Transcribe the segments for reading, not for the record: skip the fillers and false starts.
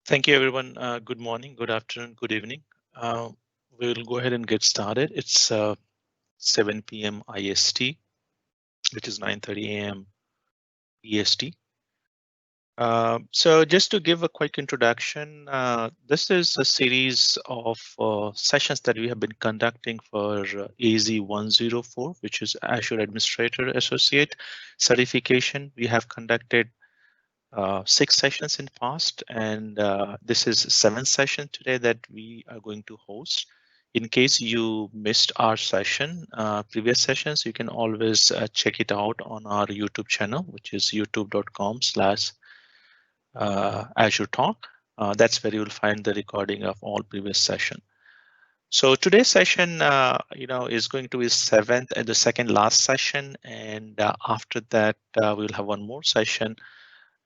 Thank you, everyone. Good morning, good afternoon, good evening. We'll go ahead and get started. It's 7 p.m. IST, which is 9:30 a.m. EST. So just to give a quick introduction, this is a series of sessions that we have been conducting for AZ104, which is Azure Administrator Associate certification. We have conducted 6 sessions in past, and this is 7th session today that we are going to host. In case you missed our session, previous sessions, you can always check it out on our YouTube channel, which is youtube.com/AzureTalk. That's where you will find the recording of all previous session. So today's session, is going to be seventh and the second last session, and after that, we'll have one more session.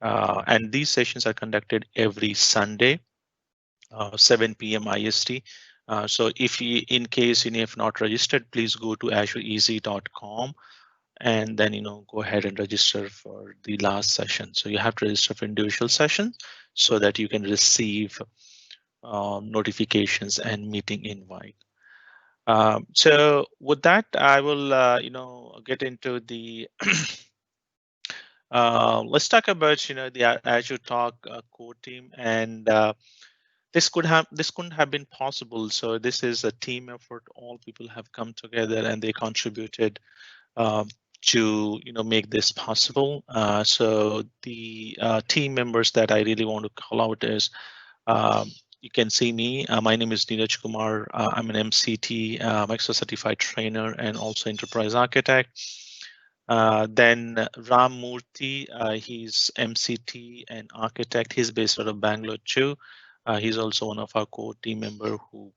And these sessions are conducted every Sunday, 7 p.m. IST. So if you, in case you have not registered, please go to azureeasy.com and then go ahead and register for the last session. So you have to register for individual sessions so that you can receive notifications and meeting invite. So with that, I will get into the let's talk about the AzureTalk core team, and this couldn't have been possible. So this is a team effort. All people have come together and they contributed to make this possible. So the team members that I really want to call out is you can see me. My name is Neeraj Kumar. I'm an MCT, Microsoft Certified Trainer, and also Enterprise Architect. Then Ram Murthy, he's MCT and architect. He's based out of Bangalore too. He's also one of our core team member who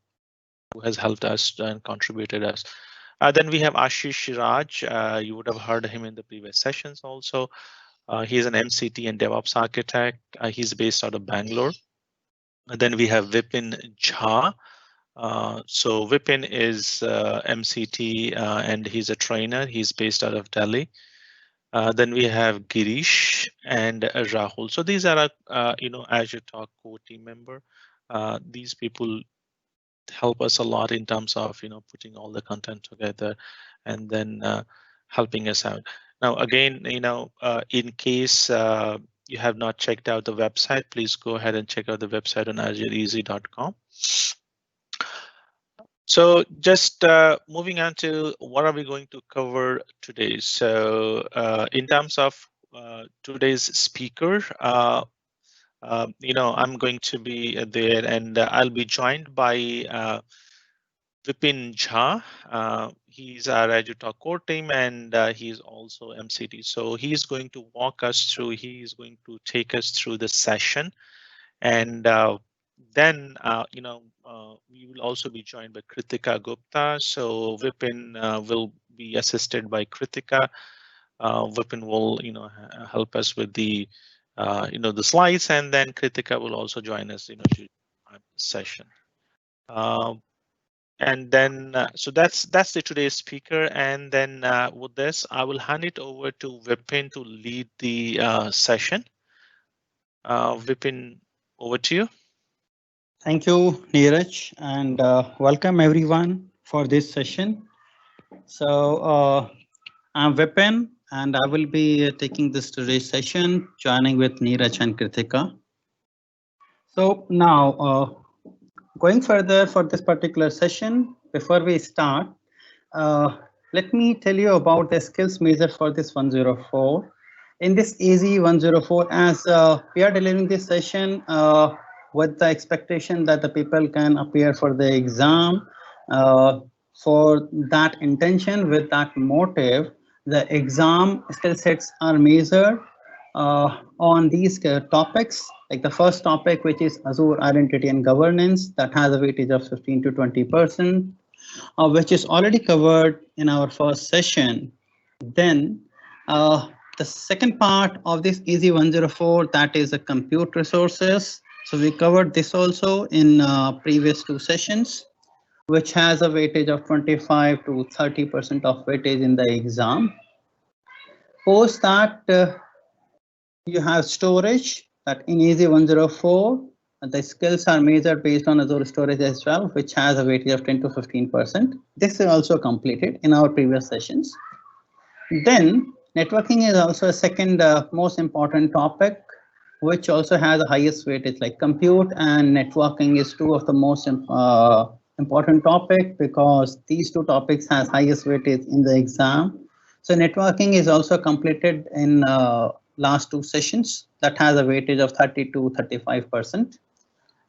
has helped us and contributed us. Then we have Ashish Raj. You would have heard him in the previous sessions also. He's an MCT and DevOps architect. He's based out of Bangalore. And then we have Vipin Jha. So Vipin is MCT and he's a trainer. He's based out of Delhi. Then we have Girish and Rahul. So these are AzureTalk core team member. These people help us a lot in terms of putting all the content together and then helping us out. Now again, in case you have not checked out the website, please go ahead and check out the website on azureeasy.com. So just moving on to what are we going to cover today. So in terms of today's speaker, I'm going to be there, and I'll be joined by Vipin Jha. He's our AzureTalk core team, and he's also MCT. So he's going to walk us through. He's going to take us through the session, and then we will also be joined by Kritika Gupta. So Vipin will be assisted by Kritika. Vipin will help us with the the slides, and then Kritika will also join us to session. And then so that's the today's speaker, and then with this I will hand it over to Vipin to lead the session. Vipin, over to you. Thank you, Neeraj, and welcome everyone for this session. So I'm Vipin, and I will be taking this today's session, joining with Neeraj and Kritika. So now, going further for this particular session, before we start, let me tell you about the skills measure for this 104. In this AZ104, as we are delivering this session with the expectation that the people can appear for the exam, for that intention, with that motive, the exam skill sets are measured on these topics, like the first topic, which is Azure Identity and Governance, that has a weightage of 15 to 20%, which is already covered in our first session. Then the second part of this AZ104, that is the compute resources. So we covered this also in previous 2 sessions, which has a weightage of 25 to 30% of weightage in the exam. Post that, you have storage, that in AZ104, the skills are measured based on Azure storage as well, which has a weightage of 10 to 15%. This is also completed in our previous sessions. Then networking is also a second most important topic, which also has the highest weightage. Like compute and networking is two of the most important topic, because these two topics has highest weightage in the exam. So networking is also completed in last two sessions, that has a weightage of 30 to 35%.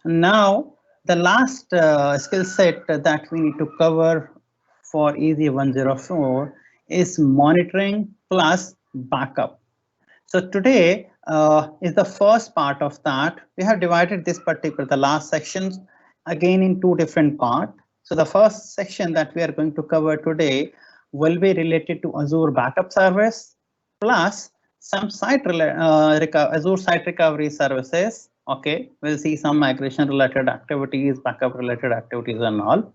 Now the last skill set that we need to cover for EZ 104 is monitoring plus backup. So today is the first part of that. We have divided this particular, the last sections, again in two different parts. So the first section that we are going to cover today will be related to Azure Backup Service plus some Azure Site Recovery Services. Okay, we'll see some migration related activities, backup related activities and all.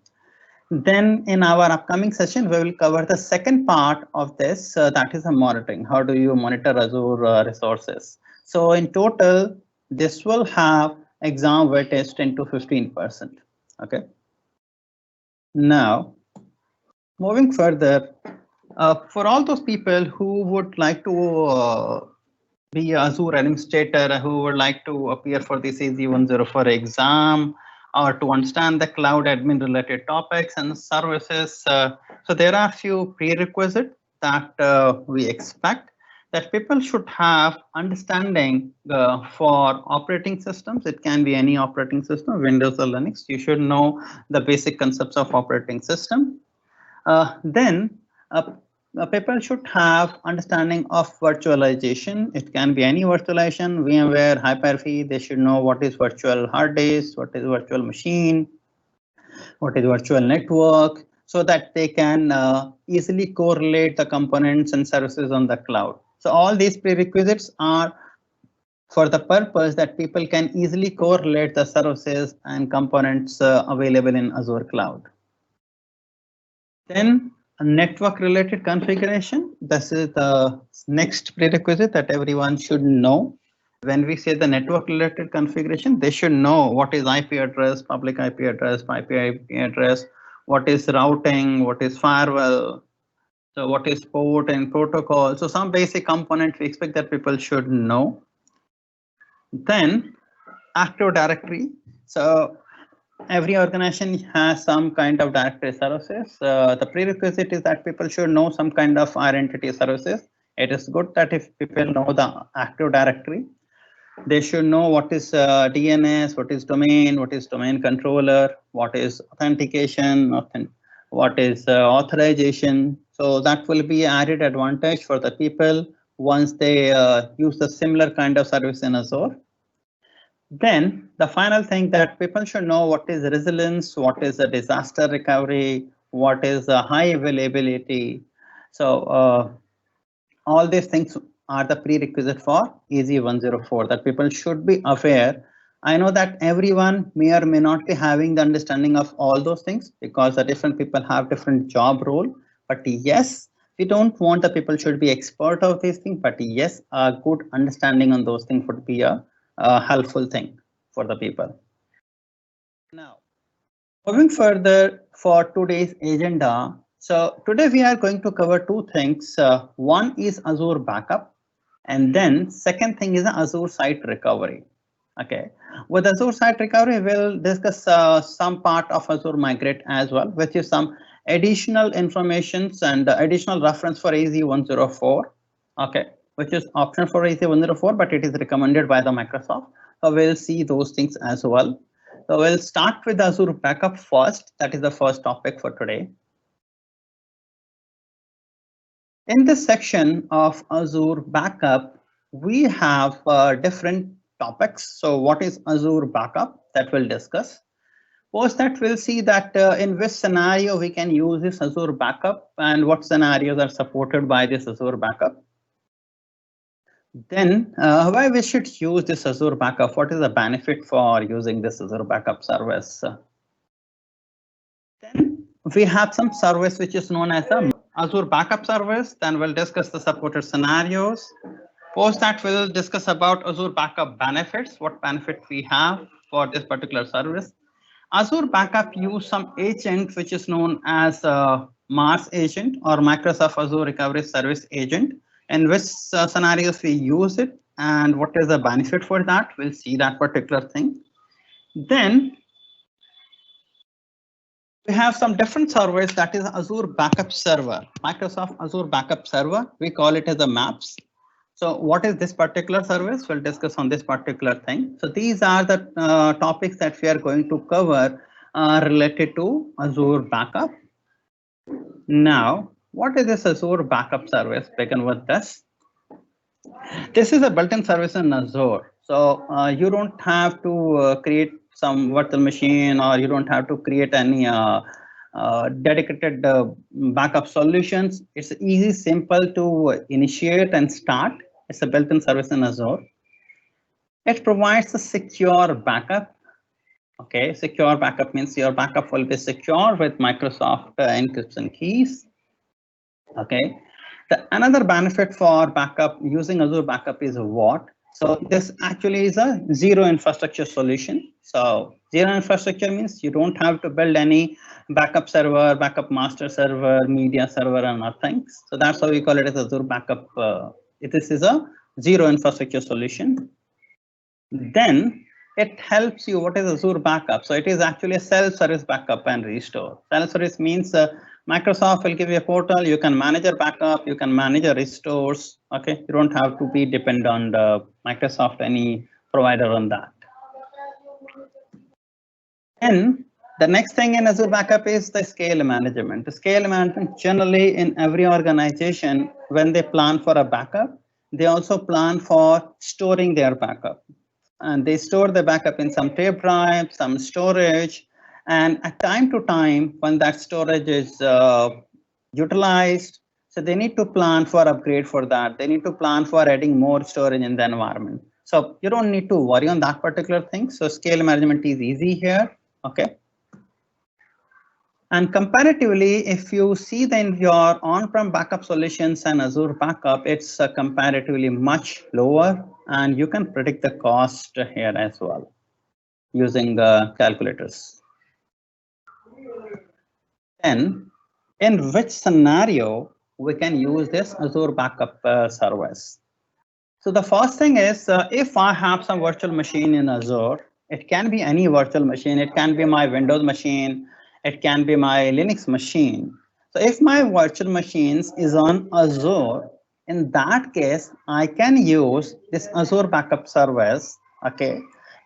Then in our upcoming session, we will cover the second part of this, that is the monitoring. How do you monitor Azure resources? So in total, this will have exam weightage 10 to 15%. Okay. Now, moving further, for all those people who would like to be Azure administrator, who would like to appear for this AZ104 exam, or to understand the cloud admin related topics and services. So there are few prerequisites that we expect that people should have understanding for operating systems. It can be any operating system, Windows or Linux. You should know the basic concepts of operating system. Then people should have understanding of virtualization. It can be any virtualization, VMware, Hyper-V. They should know what is virtual hard disk, what is virtual machine, what is virtual network, so that they can easily correlate the components and services on the cloud. So all these prerequisites are for the purpose that people can easily correlate the services and components available in Azure cloud. Then a network related configuration. This is the next prerequisite that everyone should know. When we say the network related configuration, they should know what is IP address, public IP address, IP address, what is routing, what is firewall, so what is port and protocol. So some basic component we expect that people should know. Then Active Directory. So every organization has some kind of directory services. The prerequisite is that people should know some kind of identity services. It is good that if people know the Active Directory, they should know what is DNS, what is domain controller, what is authentication, what is authorization. So that will be added advantage for the people once they use the similar kind of service in Azure. Then the final thing that people should know what is resilience, what is a disaster recovery, what is a high availability. So all these things are the prerequisite for AZ104 that people should be aware. I know that everyone may or may not be having the understanding of all those things, because the different people have different job role. But yes, we don't want the people should be expert of these things, but yes, a good understanding on those things would be a helpful thing for the people. Now, moving further for today's agenda. So today we are going to cover two things. One is Azure Backup, and then second thing is Azure Site Recovery. Okay, with Azure Site Recovery, we'll discuss some part of Azure Migrate as well, which is some additional informations and additional reference for AZ104. Okay, which is optional for AZ104, but it is recommended by the Microsoft. So we'll see those things as well. So we'll start with Azure Backup first. That is the first topic for today. In this section of Azure Backup, we have different topics. So what is Azure Backup? That we'll discuss. Post that, we'll see that in which scenario we can use this Azure Backup and what scenarios are supported by this Azure Backup. Then why we should use this Azure Backup? What is the benefit for using this Azure Backup service? Then we have some service which is known as the Azure Backup Service. Then we'll discuss the supported scenarios. Post that, we'll discuss about Azure Backup benefits, what benefit we have. for this particular service. Azure Backup use some agent which is known as MARS agent or Microsoft Azure Recovery Service agent. In which scenarios we use it and what is the benefit for that, we'll see that particular thing. Then we have some different servers, that is Azure Backup Server, Microsoft Azure Backup Server. We call it as a MABS. So what is this particular service? We'll discuss on this particular thing. So these are the topics that we are going to cover related to Azure Backup. Now, what is this Azure Backup Service? Begin with this. This is a built-in service in Azure. So you don't have to create some virtual machine, or you don't have to create any dedicated backup solutions. It's easy, simple to initiate and start. It's a built-in service in Azure. It provides a secure backup. Okay, secure backup means your backup will be secure with Microsoft encryption keys. Okay, another benefit for backup using Azure Backup is what? So this actually is a zero infrastructure solution. So zero infrastructure means you don't have to build any backup server, backup master server, media server, and nothing. So that's how we call it as Azure Backup. This is a zero infrastructure solution. Then it helps you. What is Azure Backup? So it is actually a self-service backup and restore. Self-service means Microsoft will give you a portal. You can manage your backup. You can manage your restores. Okay, you don't have to be dependent on the Microsoft any provider on that. And the next thing in Azure Backup is the scale management. The scale management generally in every organization, when they plan for a backup, they also plan for storing their backup. And they store the backup in some tape drive, some storage, and at time to time when that storage is utilized, so they need to plan for upgrade for that. They need to plan for adding more storage in the environment. So you don't need to worry on that particular thing. So scale management is easy here. Okay. And comparatively, if you see then your on-prem backup solutions and Azure Backup, it's comparatively much lower, and you can predict the cost here as well using the calculators. Then, in which scenario we can use this Azure Backup service? So the first thing is, if I have some virtual machine in Azure, it can be any virtual machine. It can be my Windows machine. It can be my Linux machine. So if my virtual machines is on Azure, in that case, I can use this Azure Backup service. Okay,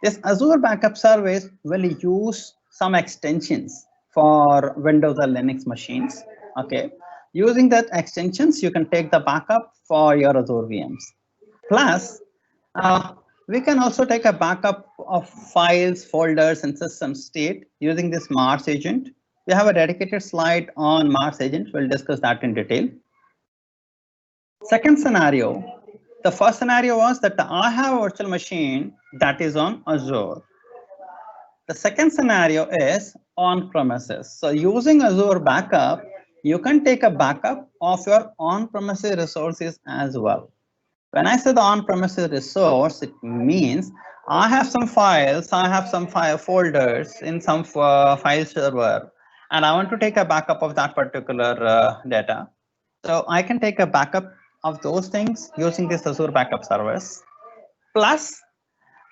this Azure Backup service will use some extensions for Windows or Linux machines. Okay, using that extensions, you can take the backup for your Azure VMs. Plus, we can also take a backup of files, folders, and system state using this MARS agent. We have a dedicated slide on MARS agent. We'll discuss that in detail. Second scenario, the first scenario was that I have a virtual machine that is on Azure. The second scenario is on premises. So using Azure Backup, you can take a backup of your on-premises resources as well. When I say the on-premises resource, it means I have some files, I have some file folders in some file server, and I want to take a backup of that particular data. So I can take a backup of those things using this Azure Backup service. Plus,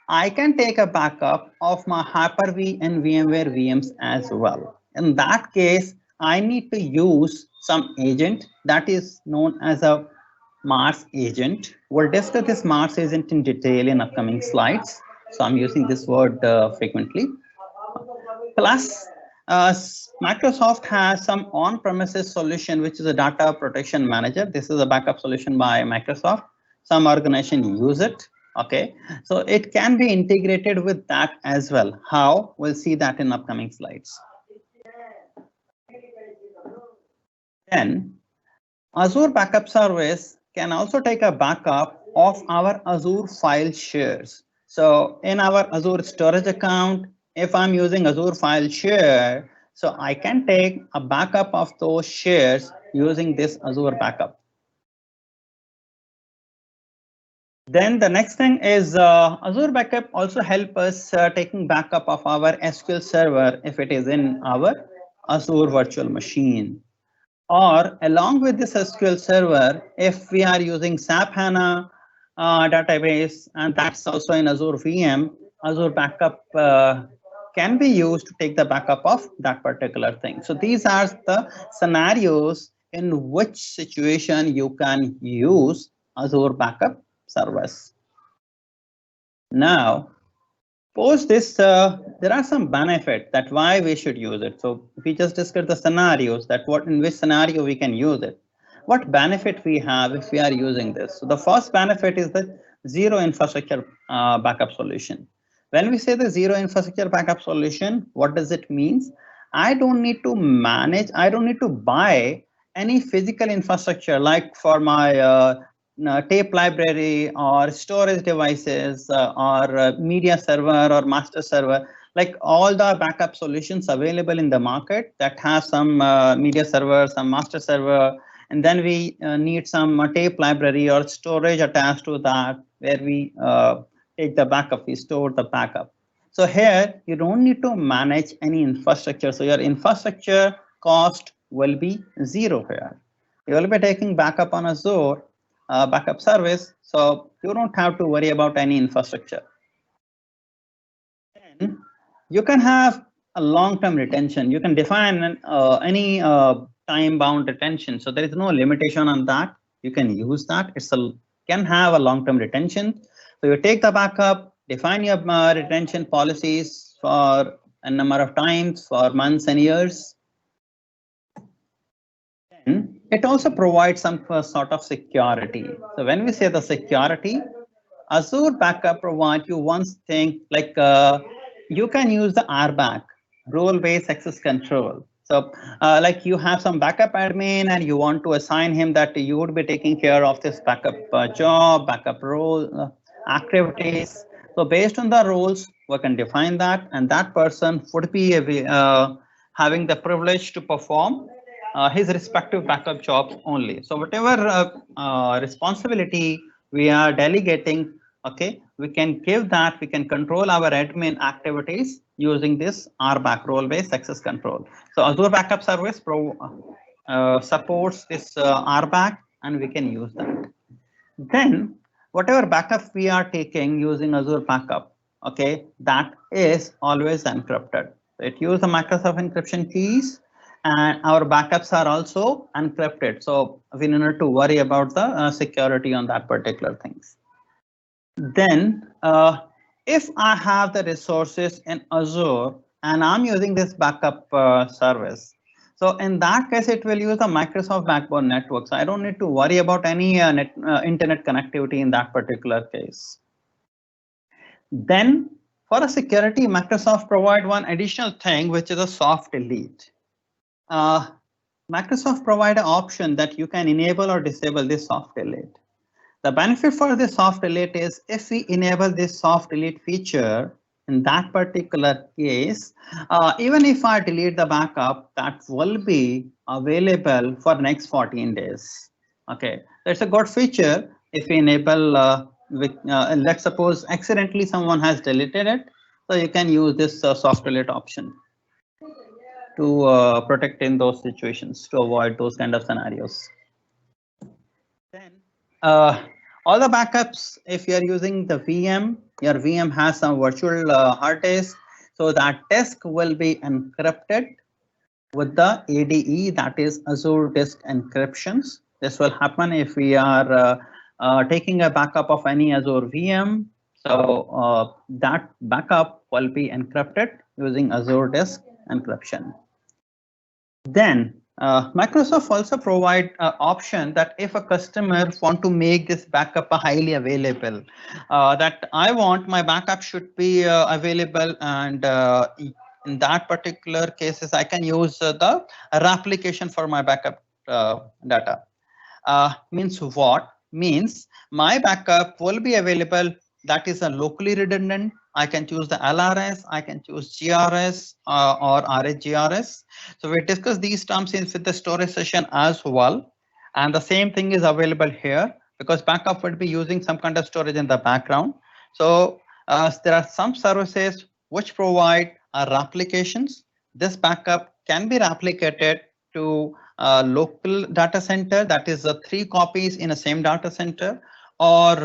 I can take a backup of my Hyper-V and VMware VMs as well. In that case, I need to use some agent that is known as a MARS agent. We'll discuss this MARS agent in detail in upcoming slides. So I'm using this word frequently. Plus, Microsoft has some on-premises solution, which is a data protection manager. This is a backup solution by Microsoft. Some organization use it. Okay, so it can be integrated with that as well. How? We'll see that in upcoming slides. Then, Azure Backup Service can also take a backup of our Azure file shares. So in our Azure storage account, if I'm using Azure file share, so I can take a backup of those shares using this Azure Backup. Then the next thing is Azure Backup also help us taking backup of our SQL server if it is in our Azure virtual machine. Or along with this SQL server, if we are using SAP HANA database, and that's also in Azure VM, Azure Backup can be used to take the backup of that particular thing. So these are the scenarios in which situation you can use Azure Backup service. Now, post this, there are some benefits that why we should use it. So we just discussed the scenarios that what in which scenario we can use it. What benefit we have if we are using this? So the first benefit is the zero infrastructure backup solution. When we say the zero infrastructure backup solution, what does it mean? I don't need to manage, I don't need to buy any physical infrastructure like for my tape library or storage devices or media server or master server, like all the backup solutions available in the market that has some media server, some master server, and then we need some tape library or storage attached to that where we take the backup, we store the backup. So here you don't need to manage any infrastructure. So your infrastructure cost will be zero here. You will be taking backup on Azure backup service, so you don't have to worry about any infrastructure. Then you can have a long-term retention. You can define any time-bound retention, so there is no limitation on that. You can use that. Can have a long-term retention. So you take the backup, define your retention policies for a number of times for months and years. Then it also provides some sort of security. So when we say the security, Azure Backup provides you one thing like you can use the RBAC, role-based access control. So like you have some backup admin and you want to assign him that you would be taking care of this backup job, backup role, activities. So based on the roles, we can define that, and that person would be having the privilege to perform his respective backup jobs only. So whatever responsibility we are delegating, okay, we can give that, we can control our admin activities using this RBAC, role-based access control. So Azure Backup Service supports this RBAC, and we can use that. Then whatever backup we are taking using Azure Backup, okay, that is always encrypted. So it uses the Microsoft encryption keys, and our backups are also encrypted. So we need to worry about the security on that particular things. Then if I have the resources in Azure and I'm using this backup service, so in that case, it will use the Microsoft backbone network. So I don't need to worry about any internet connectivity in that particular case. Then for a security, Microsoft provide one additional thing, which is a soft delete. Microsoft provide an option that you can enable or disable this soft delete. The benefit for this soft delete is if we enable this soft delete feature, in that particular case, even if I delete the backup, that will be available for next 14 days. Okay, that's a good feature. If we enable, let's suppose accidentally someone has deleted it, so you can use this soft delete option to protect in those situations, to avoid those kind of scenarios. Then all the backups, if you are using the VM, your VM has some virtual hard disk, so that disk will be encrypted with the ADE, that is Azure Disk Encryptions. This will happen if we are taking a backup of any Azure VM. So that backup will be encrypted using Azure Disk Encryption. Then Microsoft also provide an option that if a customer want to make this backup highly available, that I want my backup should be available, and in that particular cases, I can use the replication for my backup data. Means what? Means my backup will be available. That is a locally redundant. I can choose the LRS, I can choose GRS or RSGRS. So we discuss these terms in the storage session as well. And the same thing is available here. because backup would be using some kind of storage in the background. So there are some services which provide replications. This backup can be replicated to a local data center, that is 3 copies in a same data center, or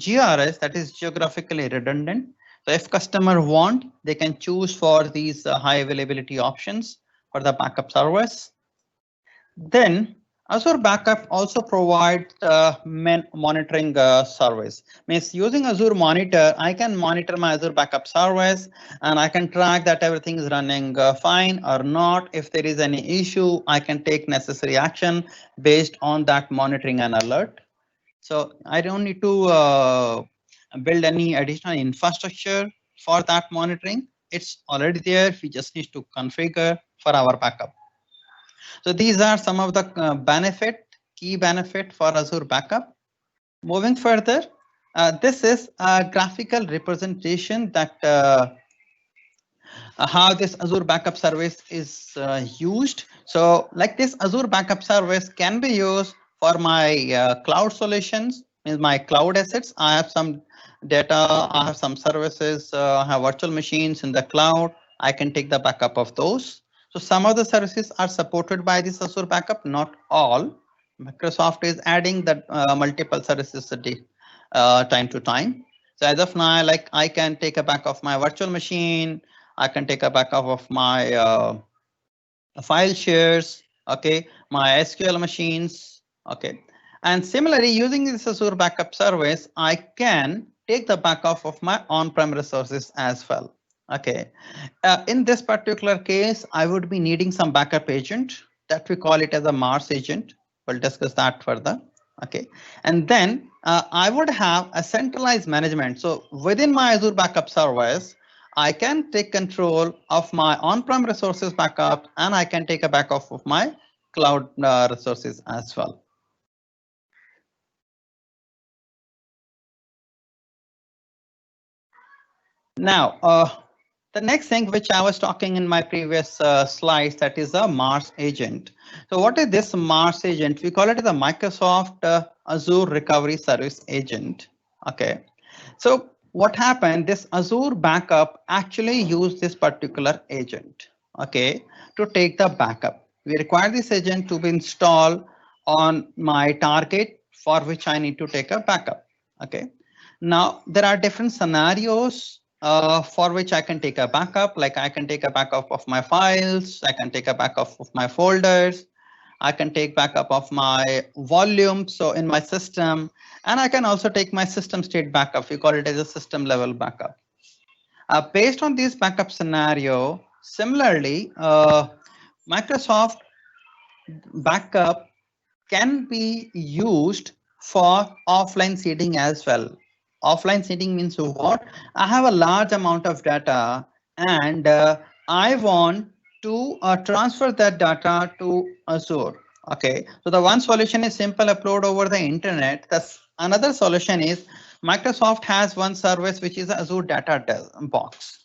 GRS, that is geographically redundant. So if customer want, they can choose for these high availability options for the backup service. Then Azure Backup also provides monitoring service. Means using Azure Monitor, I can monitor my Azure Backup service and I can track that everything is running fine or not. If there is any issue, I can take necessary action based on that monitoring and alert. So I don't need to build any additional infrastructure for that monitoring. It's already there. We just need to configure for our backup. So these are some of the key benefit for Azure Backup. Moving further, this is a graphical representation that how this Azure Backup service is used. So like this Azure Backup service can be used for my cloud solutions, means my cloud assets. I have some data, I have some services, I have virtual machines in the cloud. I can take the backup of those. So some of the services are supported by this Azure Backup, not all. Microsoft is adding that multiple services time to time. So as of now, like I can take a backup of my virtual machine, I can take a backup of my file shares, okay, my SQL machines, okay. And similarly, using this Azure Backup service, I can take the backup of my on-prem resources as well, okay. In this particular case, I would be needing some backup agent that we call it as a MARS agent. We'll discuss that further, okay. And then I would have a centralized management. So within my Azure Backup service, I can take control of my on-prem resources backup, and I can take a backup of my cloud resources as well. Now, the next thing which I was talking in my previous slides, that is a MARS agent. So what is this MARS agent? We call it the Microsoft Azure Recovery Service Agent. Okay. So what happened, this Azure Backup actually used this particular agent, okay, to take the backup. We require this agent to be installed on my target for which I need to take a backup, okay. Now there are different scenarios for which I can take a backup, like I can take a backup of my files, I can take a backup of my folders, I can take backup of my volume, so in my system, and I can also take my system state backup. We call it as a system level backup. Based on this backup scenario, similarly, Microsoft Backup can be used for offline seeding as well. Offline seeding means what? I have a large amount of data and I want to transfer that data to Azure. Okay, so the one solution is simple upload over the internet. That's another solution is Microsoft has one service which is Azure Data Box.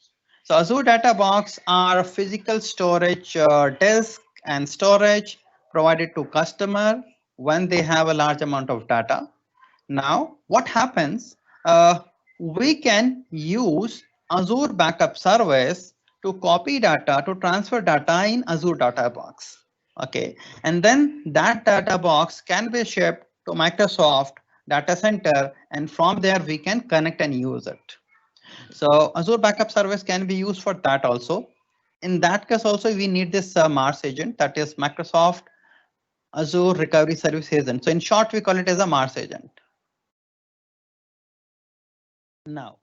So Azure Data Box are physical storage disk and storage provided to customer when they have a large amount of data. Now, what happens? We can use Azure Backup Service to copy data, to transfer data in Azure Data Box. Okay, and then that data box can be shipped to Microsoft data center, and from there we can connect and use it. So Azure Backup Service can be used for that also. In that case also we need this MARS agent, that is Microsoft Azure Recovery Service Agent. So in short, we call it as a MARS agent. Now,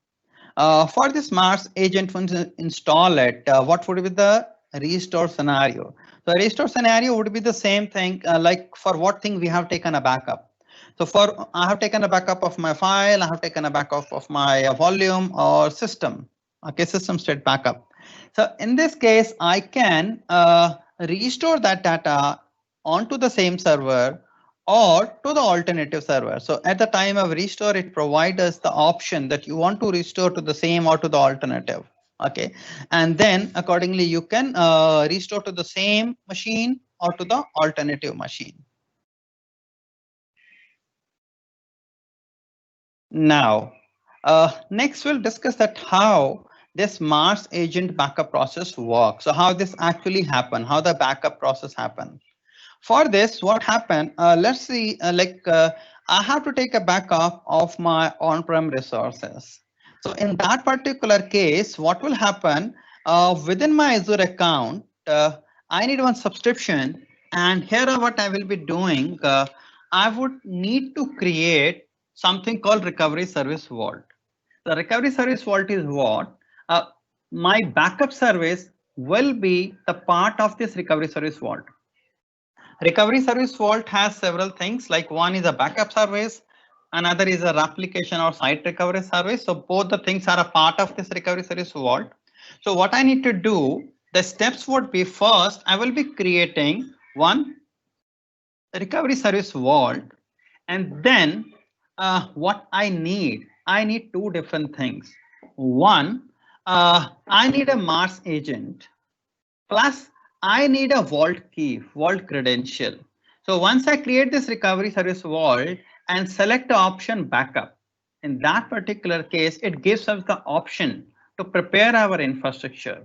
for this MARS agent, once you install it, what would be the restore scenario? So restore scenario would be the same thing, like for what thing we have taken a backup. So for I have taken a backup of my file, I have taken a backup of my volume or system. Okay, system state backup. So in this case, I can restore that data onto the same server or to the alternative server. So at the time of restore, it provides us the option that you want to restore to the same or to the alternative. Okay, and then accordingly you can restore to the same machine or to the alternative machine. Now, next we'll discuss that how this Mars agent backup process works. So how this actually happen, how the backup process happen. For this, what happened? Let's see, I have to take a backup of my on-prem resources. So in that particular case, what will happen within my Azure account? I need one subscription, and here are what I will be doing. I would need to create something called recovery service vault. The recovery service vault is what? Uh, my backup service will be the part of this recovery service vault. Recovery service vault has several things, like one is a backup service, another is a replication or site recovery service. So both the things are a part of this recovery service vault. So what I need to do, the steps would be, first I will be creating one recovery service vault, and then what I need two different things. One, I need a Mars agent, plus I need a vault key, vault credential. So once I create this recovery service vault and select the option backup, in that particular case, it gives us the option to prepare our infrastructure.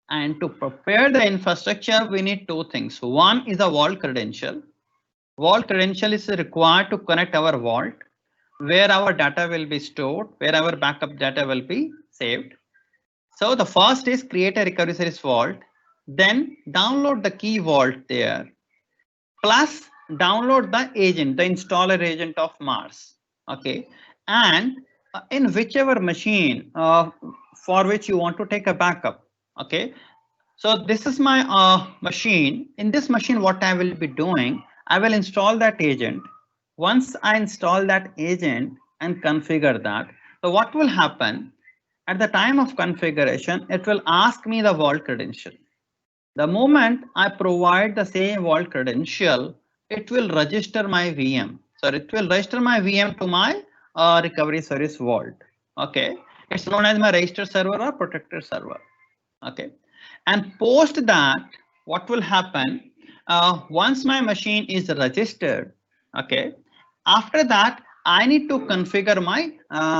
And to prepare the infrastructure, we need two things. One is a vault credential. Vault credential is required to connect our vault, where our data will be stored, where our backup data will be saved. So the first is create a recovery service vault, then download the key vault there, plus download the agent, the installer agent of Mars. Okay, and in whichever machine for which you want to take a backup. Okay, so this is my machine. In this machine, what I will be doing, I will install that agent. Once I install that agent and configure that, so what will happen? At the time of configuration, it will ask me the vault credential. The moment I provide the same vault credential, it will register my VM. So it will register my VM to my recovery service vault. Okay, it's known as my register server or protected server. Okay, and post that, what will happen? Once my machine is registered, okay, after that I need to configure my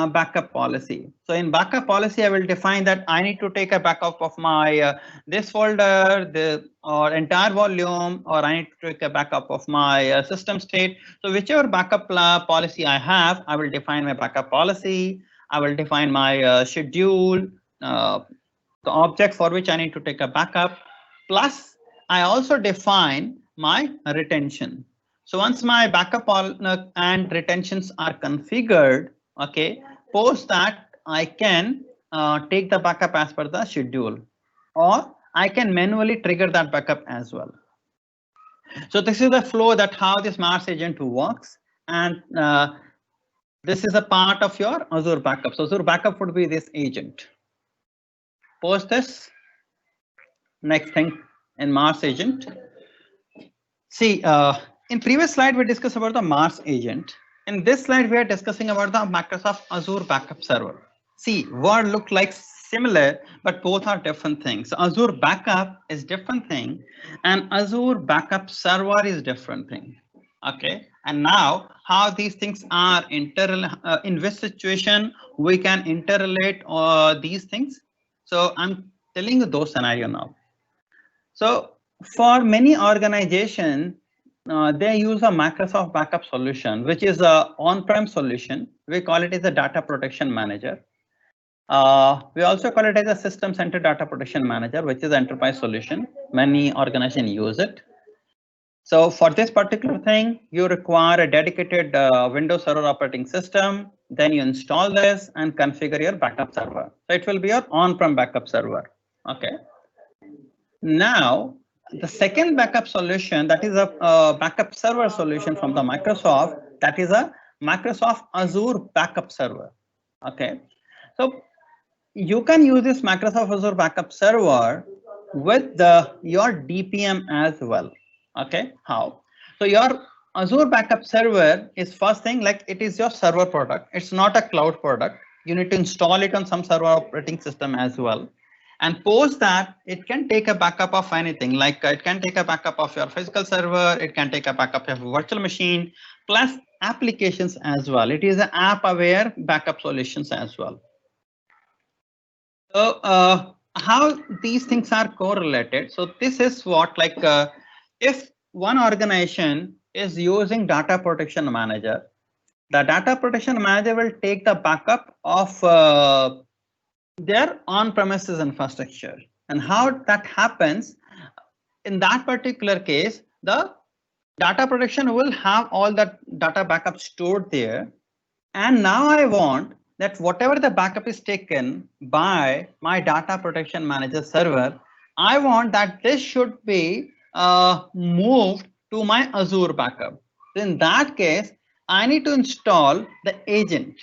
backup policy. So in backup policy, I will define that I need to take a backup of my this folder, the or entire volume, or I need to take a backup of my system state. So whichever backup policy I have, I will define my backup policy. I will define my schedule, the object for which I need to take a backup. Plus, I also define my retention. So once my backup and retentions are configured, okay, post that I can take the backup as per the schedule, or I can manually trigger that backup as well. So this is the flow that how this Mars agent works, and this is a part of your Azure Backup. So Azure Backup would be this agent. Post this. Next thing in Mars agent. See, in previous slide we discussed about the Mars agent. In this slide we are discussing about the Microsoft Azure Backup Server. See, word look like similar, but both are different things. So Azure Backup is different thing, and Azure Backup Server is different thing. Okay, and now how these things are in which situation we can interrelate these things. So I'm telling you those scenario now. So for many organizations, they use a Microsoft Backup solution, which is a on-prem solution. We call it as a data protection manager. We also call it as a system center data protection manager, which is enterprise solution. Many organizations use it. So for this particular thing, you require a dedicated Windows Server operating system. Then you install this and configure your backup server. So it will be your on-prem backup server. Okay. Now, the second backup solution, that is a backup server solution from the Microsoft, that is a Microsoft Azure Backup Server. Okay, so you can use this Microsoft Azure Backup Server with your DPM as well. Okay, how? So your Azure Backup Server is first thing, like it is your server product. It's not a cloud product. You need to install it on some server operating system as well. And post that, it can take a backup of anything, like it can take a backup of your physical server, it can take a backup of a virtual machine, plus applications as well. It is an app-aware backup solutions as well. So how these things are correlated? So this is what, like if one organization is using data protection manager, the data protection manager will take the backup of their on-premises infrastructure. And how that happens, in that particular case, the data protection will have all that data backup stored there. And now I want that whatever the backup is taken by my data protection manager server, I want that this should be moved to my Azure backup. In that case, I need to install the agent.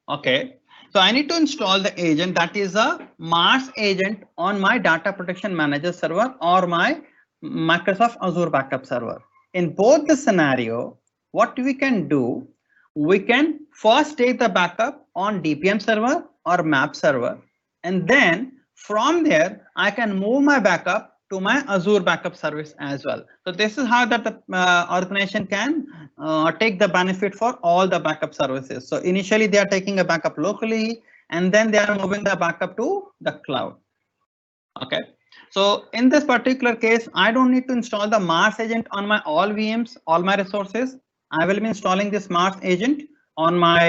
Okay, so I need to install the agent, that is a MABS agent on my data protection manager server or my Microsoft Azure backup server. In both the scenario, what we can do, we can first take the backup on DPM server or MABS server, and then from there I can move my backup to my Azure backup service as well. So this is how that the organization can take the benefit for all the backup services. So initially they are taking a backup locally, and then they are moving the backup to the cloud. Okay. So in this particular case, I don't need to install the MABS agent on my all VMs, all my resources. I will be installing this MABS agent on my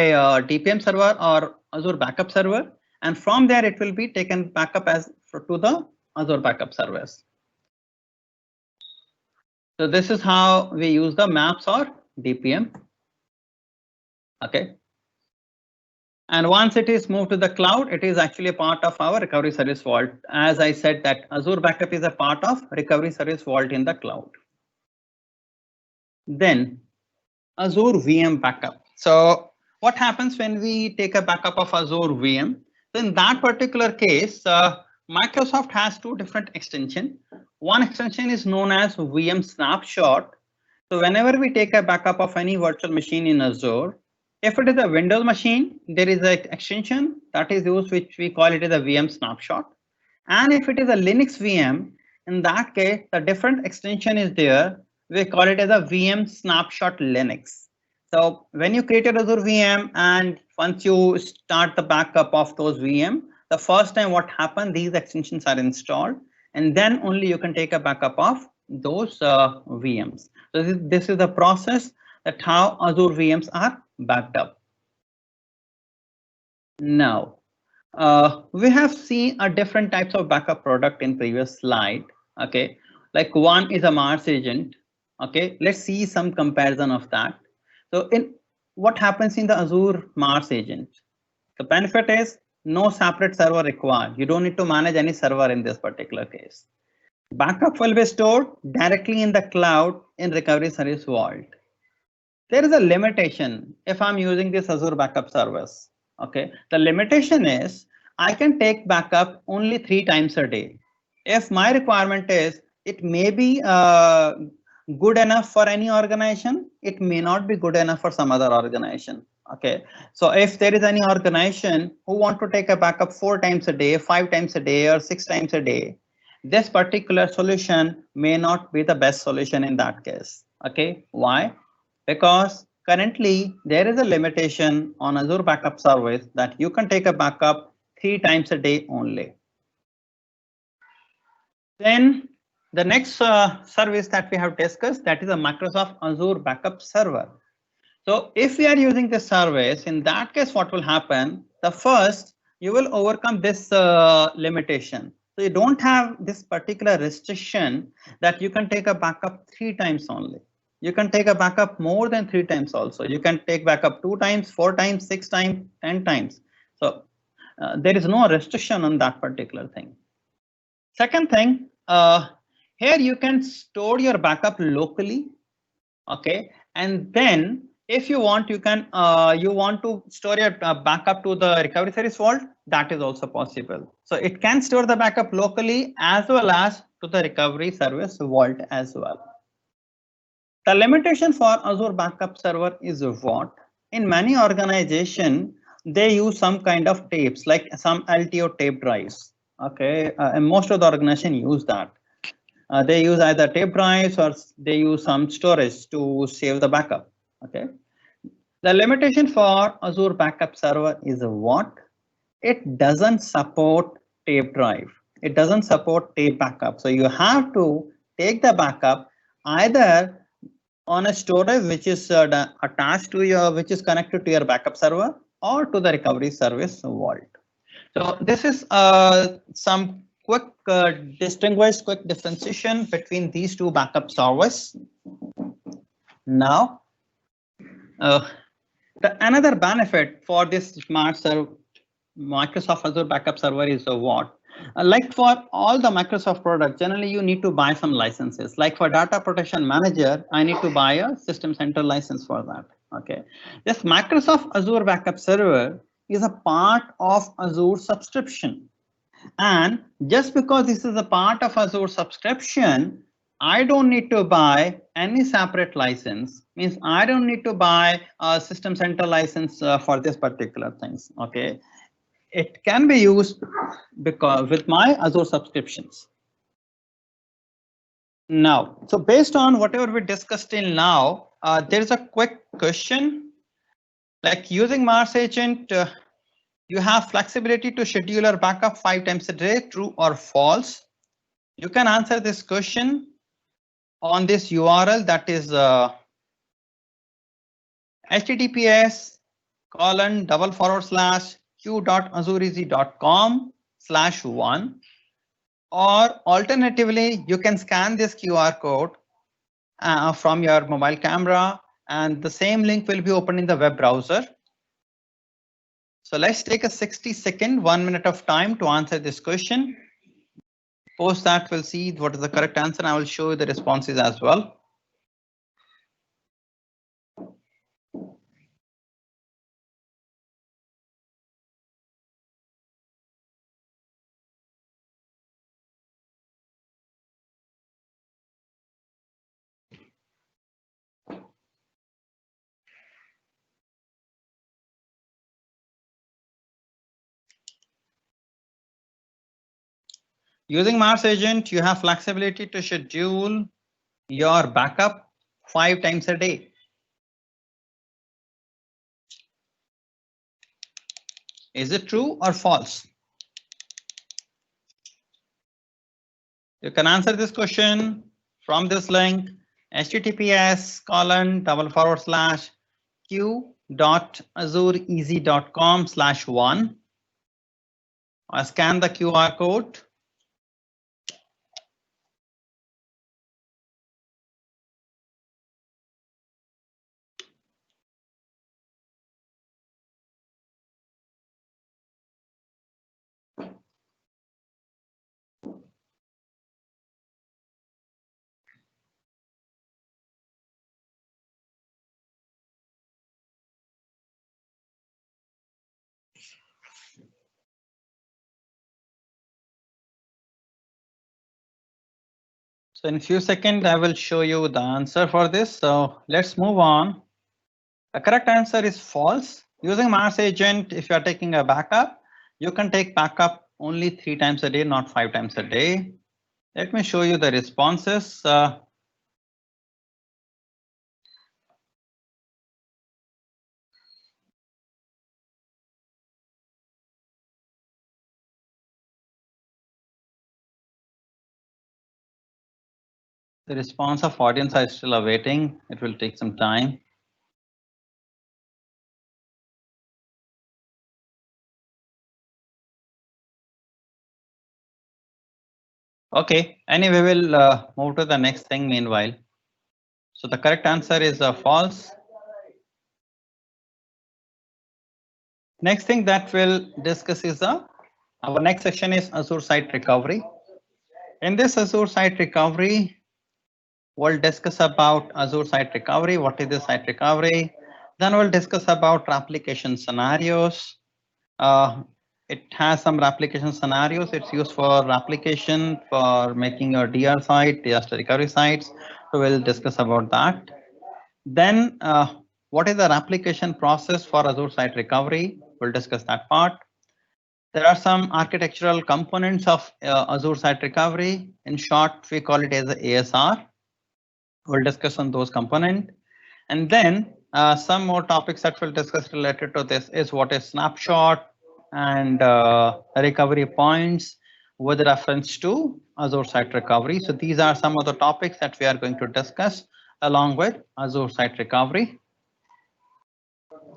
DPM server or Azure backup server, and from there it will be taken backup as to the Azure backup service. So this is how we use the MABS or DPM. Okay. And once it is moved to the cloud, it is actually a part of our recovery service vault. As I said, that Azure backup is a part of recovery service vault in the cloud. Then Azure VM backup. So what happens when we take a backup of Azure VM? So in that particular case, Microsoft has two different extensions. One extension is known as VM Snapshot. So whenever we take a backup of any virtual machine in Azure, if it is a Windows machine, there is an extension that is used, which we call it as a VM Snapshot. And if it is a Linux VM, in that case, the different extension is there. We call it as a VM Snapshot Linux. So when you create a Azure VM and once you start the backup of those VM, the first time what happened, these extensions are installed, and then only you can take a backup of those VMs. So this is the process that how Azure VMs are backed up. Now, we have seen a different types of backup product in previous slide. Okay, like one is a MABS agent. Okay, let's see some comparison of that. So in what happens in the Azure MABS agent? The benefit is no separate server required. You don't need to manage any server in this particular case. Backup will be stored directly in the cloud in recovery service vault. There is a limitation if I'm using this Azure backup service. Okay, the limitation is I can take backup only 3 times a day. If my requirement is, it may be good enough for any organization, it may not be good enough for some other organization. Okay, so if there is any organization who want to take a backup 4 times a day, 5 times a day, or 6 times a day, this particular solution may not be the best solution in that case. Okay, why? Because currently there is a limitation on Azure backup service that you can take a backup 3 times a day only. Then the next service that we have discussed, that is a Microsoft Azure backup server. So if we are using this service, in that case, what will happen? The first, you will overcome this limitation. So you don't have this particular restriction that you can take a backup 3 times only. You can take a backup more than 3 times also. You can take backup 2 times, 4 times, 6 times, 10 times. So there is no restriction on that particular thing. Second thing, here you can store your backup locally. Okay, and then if you want, you can you want to store your backup to the recovery service vault, that is also possible. So it can store the backup locally as well as to the recovery service vault as well. The limitation for Azure backup server is what? In many organizations, they use some kind of tapes, like some LTO tape drives. Okay, and most of the organization use that. They use either tape drives or they use some storage to save the backup. Okay, The limitation for Azure Backup Server is what? It doesn't support tape drive. It doesn't support tape backup. So you have to take the backup either on a storage which is attached to your, which is connected to your backup server, or to the recovery service vault. So this is some quick quick differentiation between these two backup servers. Now, another benefit for this smart server, Microsoft Azure Backup Server is what? Like for all the Microsoft products, generally you need to buy some licenses. Like for Data Protection Manager, I need to buy a System Center license for that. Okay, this Microsoft Azure Backup Server is a part of Azure subscription, and just because this is a part of Azure subscription, I don't need to buy any separate license. Means I don't need to buy a System Center license for this particular things. Okay, it can be used because with my Azure subscriptions. Now, so based on whatever we discussed till now, there's a quick question. Like using Mars Agent, you have flexibility to schedule your backup 5 times a day, true or false? You can answer this question on this URL, that is https://q.azureeasy.com/1, or alternatively you can scan this QR code from your mobile camera, and the same link will be open in the web browser. So let's take a 60-second, 1 minute of time to answer this question. Post that, we'll see what is the correct answer. I will show you the responses as well. Using Mars Agent, you have flexibility to schedule your backup 5 times a day. Is it true or false? You can answer this question from this link, https://q.azureeasy.com/1, or scan the QR code. So in a few seconds, I will show you the answer for this. So let's move on. The correct answer is false. Using Mars Agent, if you are taking a backup, you can take backup only 3 times a day, not 5 times a day. Let me show you the responses. The response of audience are still awaiting. It will take some time. Okay, anyway, we'll move to the next thing meanwhile. So the correct answer is false. Next thing that we'll discuss is our next section is Azure Site Recovery. In this Azure Site Recovery, we'll discuss about Azure Site Recovery. What is the site recovery? Then we'll discuss about replication scenarios. It has some replication scenarios. It's used for replication for making your DR site, disaster recovery sites. So we'll discuss about that. Then what is the replication process for Azure Site Recovery? We'll discuss that part. There are some architectural components of Azure Site Recovery. In short, we call it as the ASR. We'll discuss on those components. And then Some more topics that we'll discuss related to this is what is snapshot and recovery points with reference to Azure Site Recovery. So these are some of the topics that we are going to discuss along with Azure Site Recovery.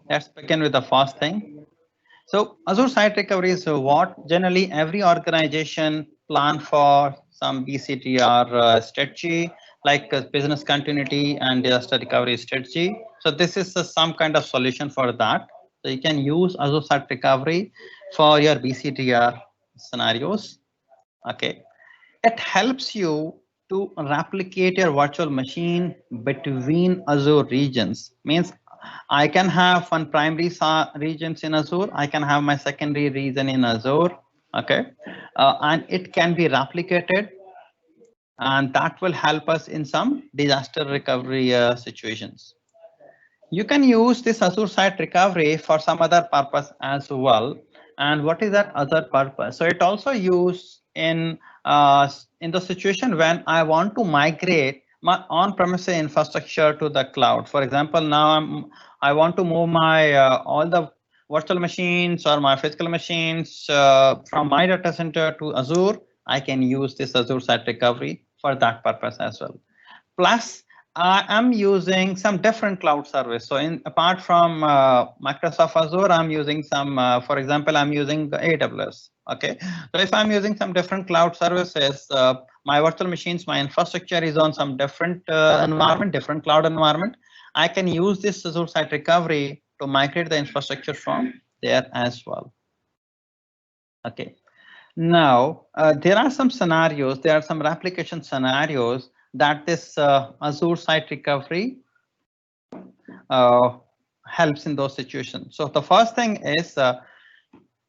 Let's begin with the first thing. So Azure Site Recovery is what generally every organization plan for some BCTR strategy like business continuity and disaster recovery strategy. So this is some kind of solution for that. So you can use Azure Site Recovery for your BCTR scenarios. Okay, it helps you to replicate your virtual machine between Azure regions. Means I can have one primary regions in Azure. I can have my secondary region in Azure. Okay, and it can be replicated, and that will help us in some disaster recovery situations. You can use this Azure Site Recovery for some other purpose as well. And what is that other purpose? So it also used in the situation when I want to migrate my on-premise infrastructure to the cloud. For example, now I want to move my all the virtual machines or my physical machines from my data center to Azure. I can use this Azure Site Recovery for that purpose as well. Plus, I am using some different cloud service. So apart from Microsoft Azure, I'm using some, for example, I'm using AWS. Okay, so if I'm using some different cloud services, my virtual machines, my infrastructure is on some different environment, different cloud environment. I can use this Azure Site Recovery to migrate the infrastructure from there as well. Okay, now there are some scenarios, there are some replication scenarios that this Azure Site Recovery helps in those situations. So the first thing is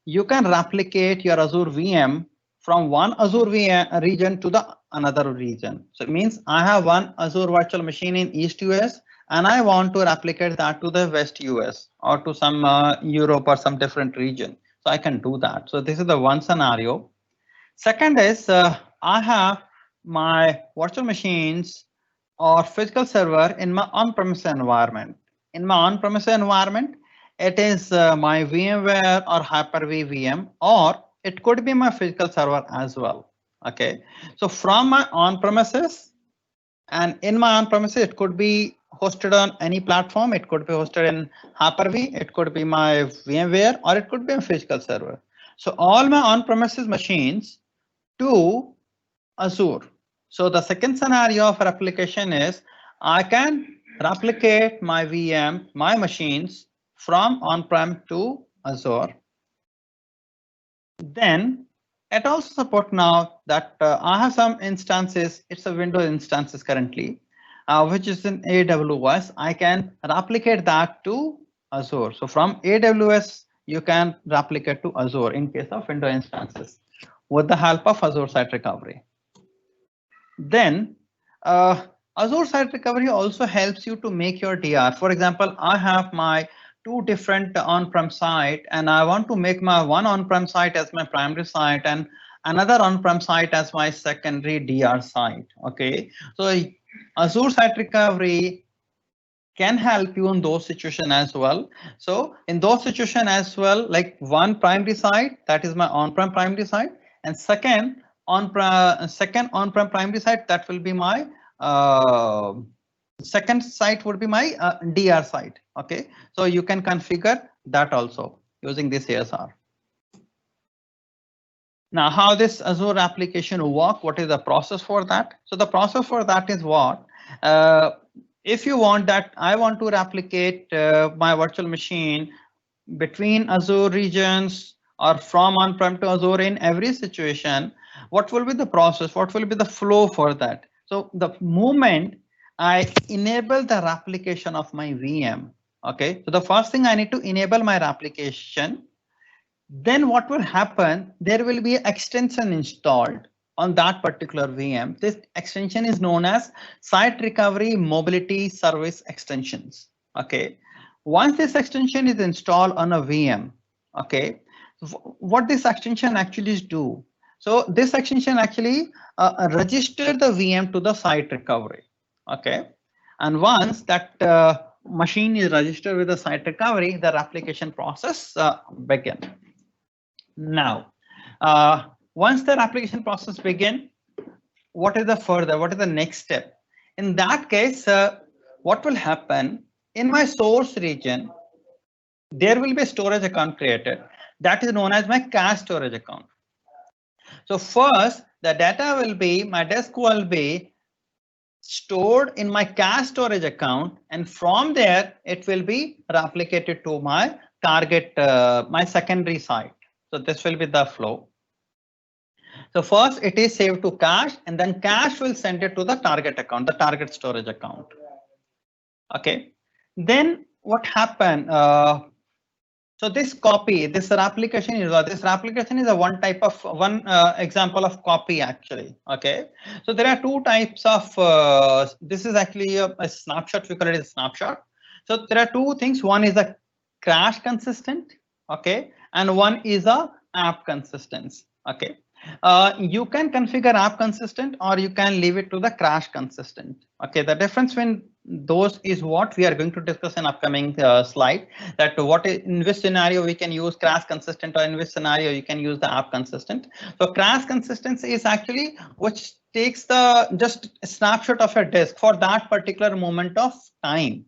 you can replicate your Azure VM from one Azure VM region to the another region. So it means I have one Azure virtual machine in East US and I want to replicate that to the West US or to some Europe or some different region. So I can do that. So this is the one scenario. Second is I have my virtual machines or physical server in my on-premise environment. In my on-premise environment, it is my VMware or Hyper-V VM, or it could be my physical server as well. Okay, so from my on-premises and in my on-premises, it could be hosted on any platform. It could be hosted in Hyper-V, it could be my VMware, or it could be a physical server. So all my on-premises machines to Azure. So the second scenario of replication is I can replicate my VM, my machines from on-prem to Azure. Then it also support now that I have some instances, it's a Windows instances currently, which is in AWS. I can replicate that to Azure. So from AWS, you can replicate to Azure in case of Windows instances with the help of Azure Site Recovery. Then Azure Site Recovery also helps you to make your DR. For example, I have my two different on-prem site and I want to make my one on-prem site as my primary site and another on-prem site as my secondary DR site. Okay, so Azure Site Recovery can help you in those situations as well. So in those situations as well, like one primary site, that is my on-prem primary site, and second on-prem primary site, that will be my second site would be my DR site. Okay, so you can configure that also using this ASR. Now, how this Azure application will work? What is the process for that? So the process for that is what? If you want that, I want to replicate my virtual machine between Azure regions or from on-prem to Azure in every situation, what will be the process? What will be the flow for that? So the moment I enable the replication of my VM, okay, so the first thing I need to enable my replication. Then what will happen? There will be an extension installed on that particular VM. This extension is known as Site Recovery Mobility Service Extensions. Okay, once this extension is installed on a VM, okay, what this extension actually do? So this extension actually register the VM to the site recovery. Okay, and once that machine is registered with the site recovery, the replication process begin. Now, once the replication process begin, what is the next step? In that case, what will happen in my source region? There will be a storage account created that is known as my cache storage account. So first, the data will be, my disk will be stored in my cache storage account, and from there it will be replicated to my target, my secondary site. So this will be the flow. So first it is saved to cache, and then cache will send it to the target account, the target storage account. Okay, then what happened? So this copy, this replication is a one type of example of copy actually. Okay, so there are two types of this is actually a snapshot. We call it a snapshot. So there are two things. One is a crash consistent. Okay, and one is a app consistent. Okay, you can configure app consistent or you can leave it to the crash consistent. Okay, the difference between those is what we are going to discuss in upcoming slide, that what in which scenario we can use crash consistent or in which scenario you can use the app consistent. So crash consistency is actually which takes the just a snapshot of a disk for that particular moment of time.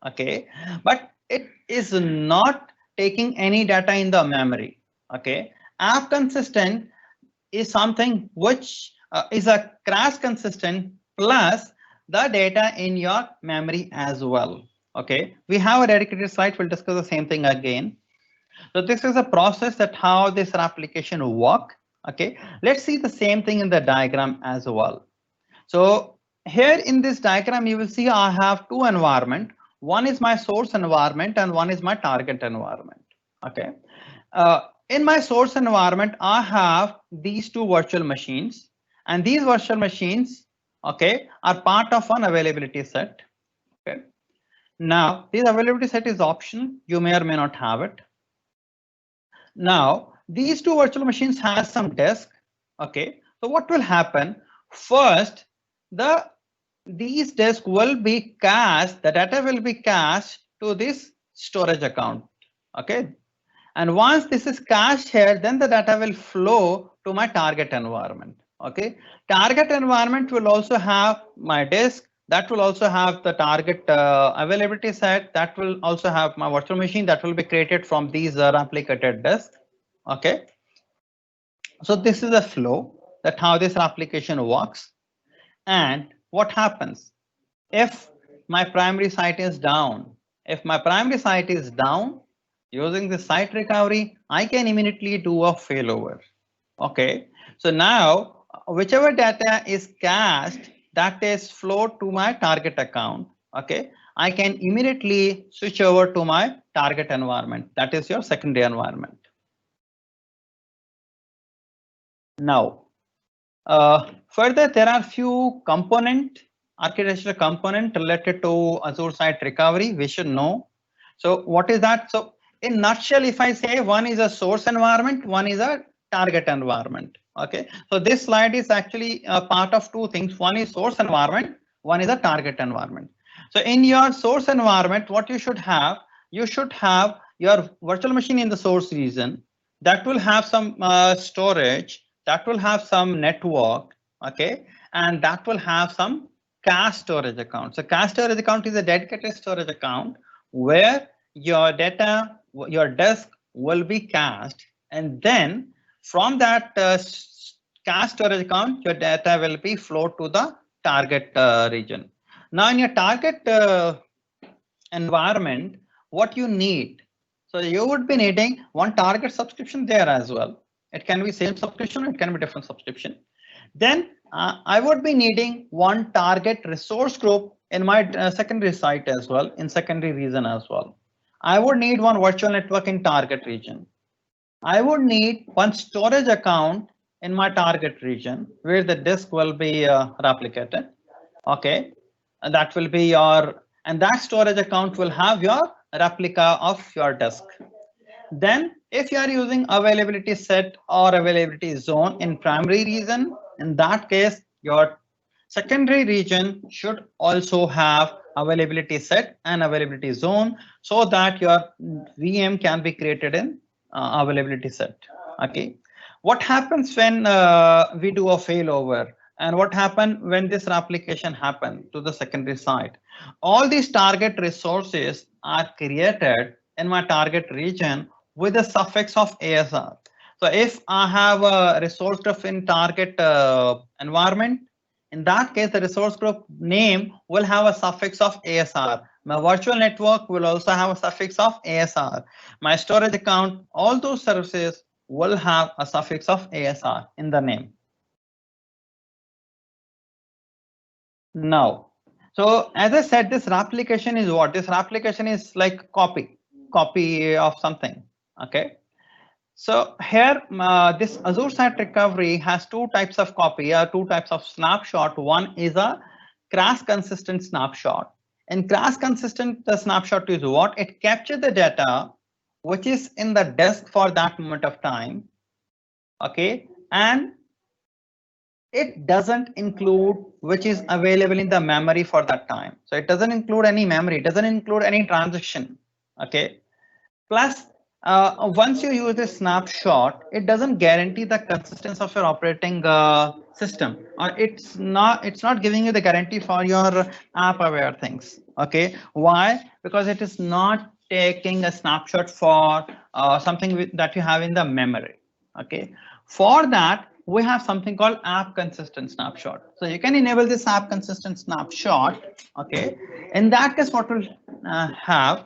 Okay, but it is not taking any data in the memory. Okay, app consistent is something which is a crash consistent plus the data in your memory as well. Okay, we have a dedicated slide. We'll discuss the same thing again. So this is a process that how this application work. Okay, let's see the same thing in the diagram as well. So here in this diagram, you will see I have two environment. One is my source environment and one is my target environment. Okay, in my source environment, I have these two virtual machines, and these virtual machines, okay, are part of one availability set. Okay, now this availability set is optional. You may or may not have it. Now these two virtual machines has some disk. Okay, so what will happen? First, these disks will be cached. The data will be cached to this storage account. Okay, and once this is cached here, then the data will flow to my target environment. Okay, target environment will also have my disk, that will also have the target availability set, that will also have my virtual machine that will be created from these replicated disks. Okay, so this is a flow that how this application works. And what happens if my primary site is down? If my primary site is down, using the site recovery, I can immediately do a failover. Okay, so now whichever data is cached, that is flowed to my target account. Okay, I can immediately switch over to my target environment. That is your secondary environment. Now, further, there are few architectural component related to Azure Site Recovery we should know. So what is that? So in nutshell, if I say one is a source environment, one is a target environment. Okay, so this slide is actually a part of two things. One is source environment, one is a target environment. So in your source environment, what you should have your virtual machine in the source region that will have some storage, that will have some network. Okay, and that will have some cache storage account. So cache storage account is a dedicated storage account where your data, your disk will be cached, and then from that cache storage account, your data will be flowed to the target region. Now in your target environment, what you need? So you would be needing one target subscription there as well. It can be same subscription, it can be different subscription. Then I would be needing one target resource group in my secondary site as well, in secondary region as well. I would need one virtual network in target region. I would need one storage account in my target region where the disk will be replicated. Okay, and that will be and that storage account will have your replica of your disk. Then if you are using availability set or availability zone in primary region, in that case, your secondary region should also have availability set and availability zone, so that your VM can be created in availability set. Okay. What happens when we do a failover, and what happens when this replication happens to the secondary side? All these target resources are created in my target region with a suffix of ASR. So if I have a resource group in target environment, in that case, the resource group name will have a suffix of ASR. My virtual network will also have a suffix of ASR. My storage account, all those services will have a suffix of ASR in the name. Now, so as I said, this replication is what? This replication is like copy of something. Okay. So here, this Azure Site Recovery has two types of copy, two types of snapshot. One is a crash consistent snapshot. And crash consistent snapshot is what? It captures the data which is in the disk for that moment of time. Okay, and it doesn't include which is available in the memory for that time. So it doesn't include any memory, it doesn't include any transaction. Okay. Plus, once you use this snapshot, it doesn't guarantee the consistency of your operating system, or it's not giving you the guarantee for your app aware things. Okay, why? Because it is not taking a snapshot for something that you have in the memory. Okay, for that we have something called app consistent snapshot. So you can enable this app consistent snapshot. Okay, in that case, what will have,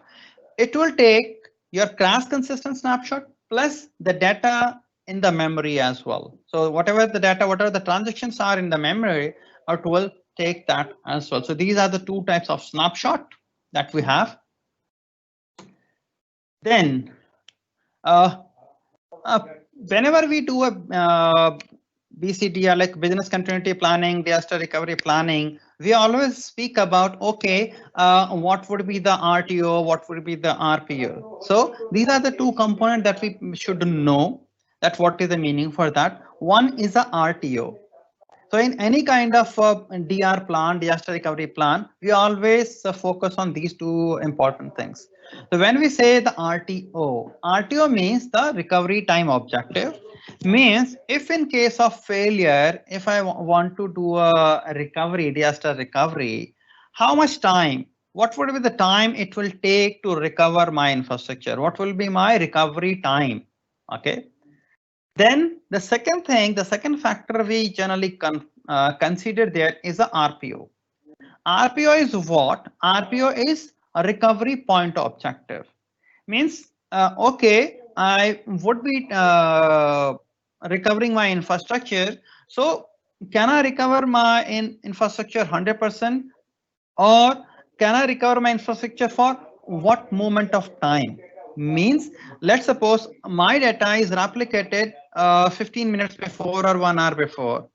it will take your crash consistent snapshot plus the data in the memory as well. So whatever the data, whatever the transactions are in the memory, it will take that as well. So these are the two types of snapshot that we have. Then whenever we do a BCD, or like business continuity planning, disaster recovery planning, we always speak about, okay, what would be the RTO, what would be the RPO. So these are the two components that we should know, that what is the meaning for that. One is a RTO. So in any kind of DR plan, disaster recovery plan, we always focus on these two important things. So when we say the RTO means the recovery time objective. Means if in case of failure, if I want to do a recovery, disaster recovery, how much time, what would be the time it will take to recover my infrastructure? What will be my recovery time? Okay. Then the second thing, the second factor we generally consider there is a RPO. RPO is what? RPO is a recovery point objective. Means, okay, I would be recovering my infrastructure. So can I recover my infrastructure 100%, or can I recover my infrastructure for what moment of time? Means, let's suppose my data is replicated 15 minutes before or 1 hour before.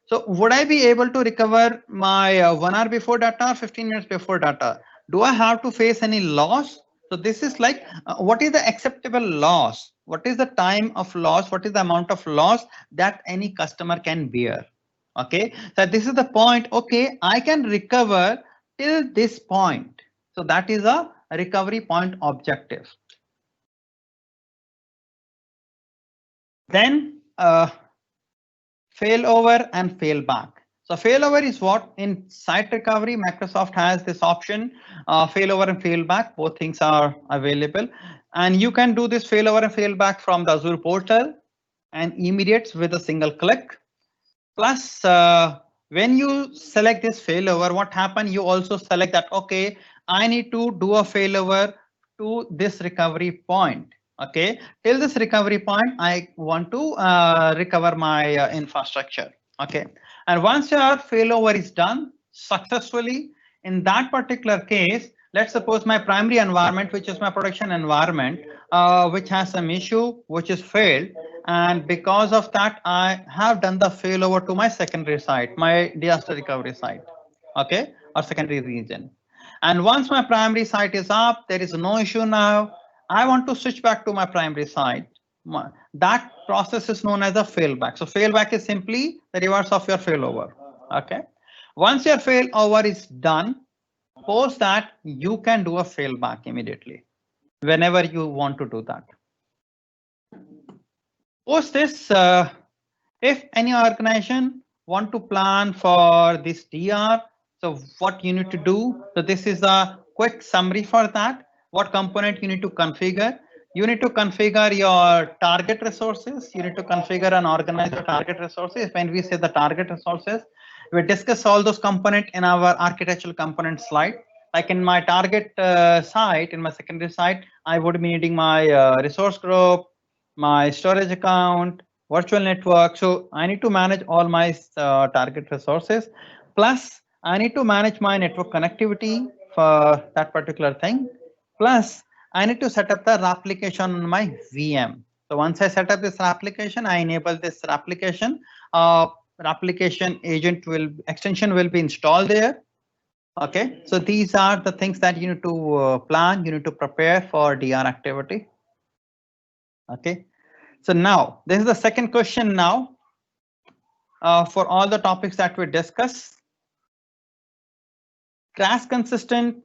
So would I be able to recover my 1 hour before data, 15 minutes before data? Do I have to face any loss? So this is like, what is the acceptable loss? What is the time of loss? What is the amount of loss that any customer can bear? Okay, so this is the point. Okay, I can recover till this point. So that is a recovery point objective. Then failover and failback. So failover is what? In site recovery, Microsoft has this option, failover and failback. Both things are available, and you can do this failover and failback from the Azure portal and immediate with a single click. Plus, when you select this failover, what happens? You also select that, okay, I need to do a failover to this recovery point. Okay, till this recovery point, I want to recover my infrastructure. Okay, and once your failover is done successfully, in that particular case, let's suppose my primary environment, which is my production environment, which has some issue, which is failed. And because of that, I have done the failover to my secondary site, my disaster recovery site, okay, or secondary region. And once my primary site is up, there is no issue now. I want to switch back to my primary site. That process is known as a failback. So failback is simply the reverse of your failover. Okay. Once your failover is done, Post that, you can do a failback immediately whenever you want to do that. Post this, if any organization want to plan for this DR, so what you need to do. So this is a quick summary for that. What component you need to configure. You need to configure your target resources. You need to configure and organize your target resources. When we say the target resources, we discuss all those components in our architectural component slide. Like in my target site, in my secondary site, I would be needing my resource group, my storage account, virtual network. So I need to manage all my target resources. Plus, I need to manage my network connectivity for that particular thing. Plus, I need to set up the application on my VM. So once I set up this application, I enable this application. Application agent extension will be installed there. Okay, so these are the things that you need to plan. You need to prepare for DR activity. Okay, so now this is the second question now for all the topics that we discuss. Crash consistent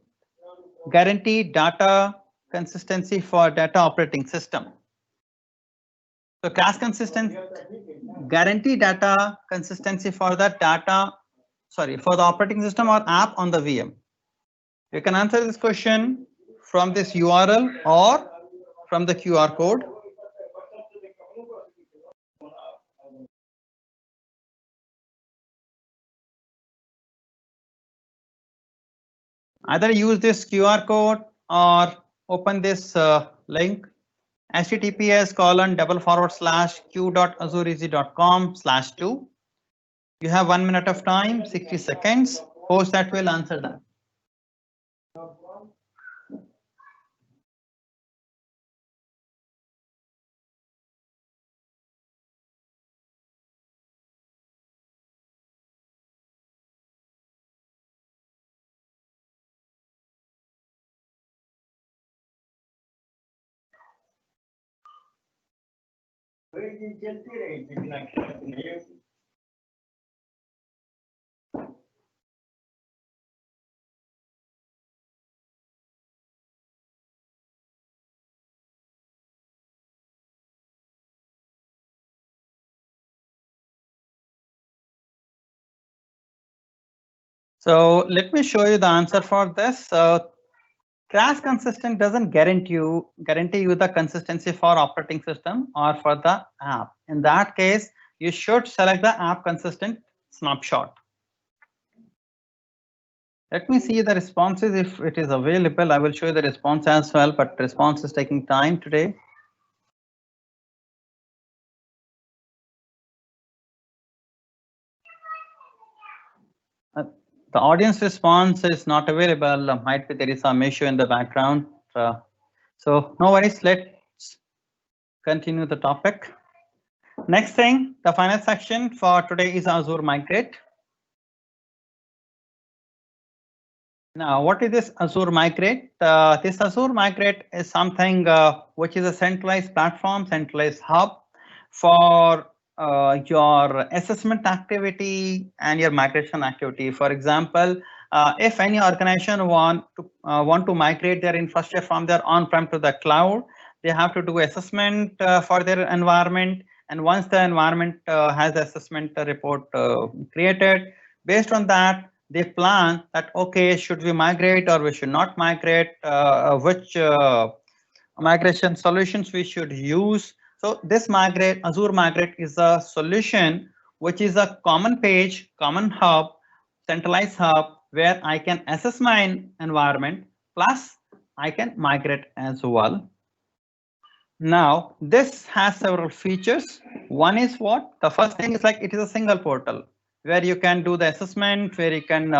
guarantee data consistency for data operating system. So crash consistent guarantee data consistency for the data, sorry, for the operating system or app on the VM. You can answer this question from this URL or from the QR code. Either use this QR code or open this link https://q.azureeasy.com/2. You have 1 minute of time, 60 seconds. Post that will answer that. So let me show you the answer for this. Crash consistent doesn't guarantee you the consistency for operating system or for the app. In that case, you should select the app consistent snapshot. Let me see the responses if it is available. I will show you the response as well, but response is taking time today. The audience response is not available. Might be there is some issue in the background. So no worries. Let's continue the topic. Next thing, the final section for today is Azure Migrate. Now, what is this Azure Migrate? This Azure Migrate is something which is a centralized platform, centralized hub for your assessment activity and your migration activity. For example, if any organization want to migrate their infrastructure from their on-prem to the cloud, they have to do assessment for their environment. And once the environment has the assessment report created, based on that, they plan that, okay, should we migrate or we should not migrate, which migration solutions we should use. So this Azure Migrate is a solution which is a common page, common hub, centralized hub where I can assess my environment, plus I can migrate as well. Now, this has several features. One is what? The first thing is like it is a single portal where you can do the assessment, where you can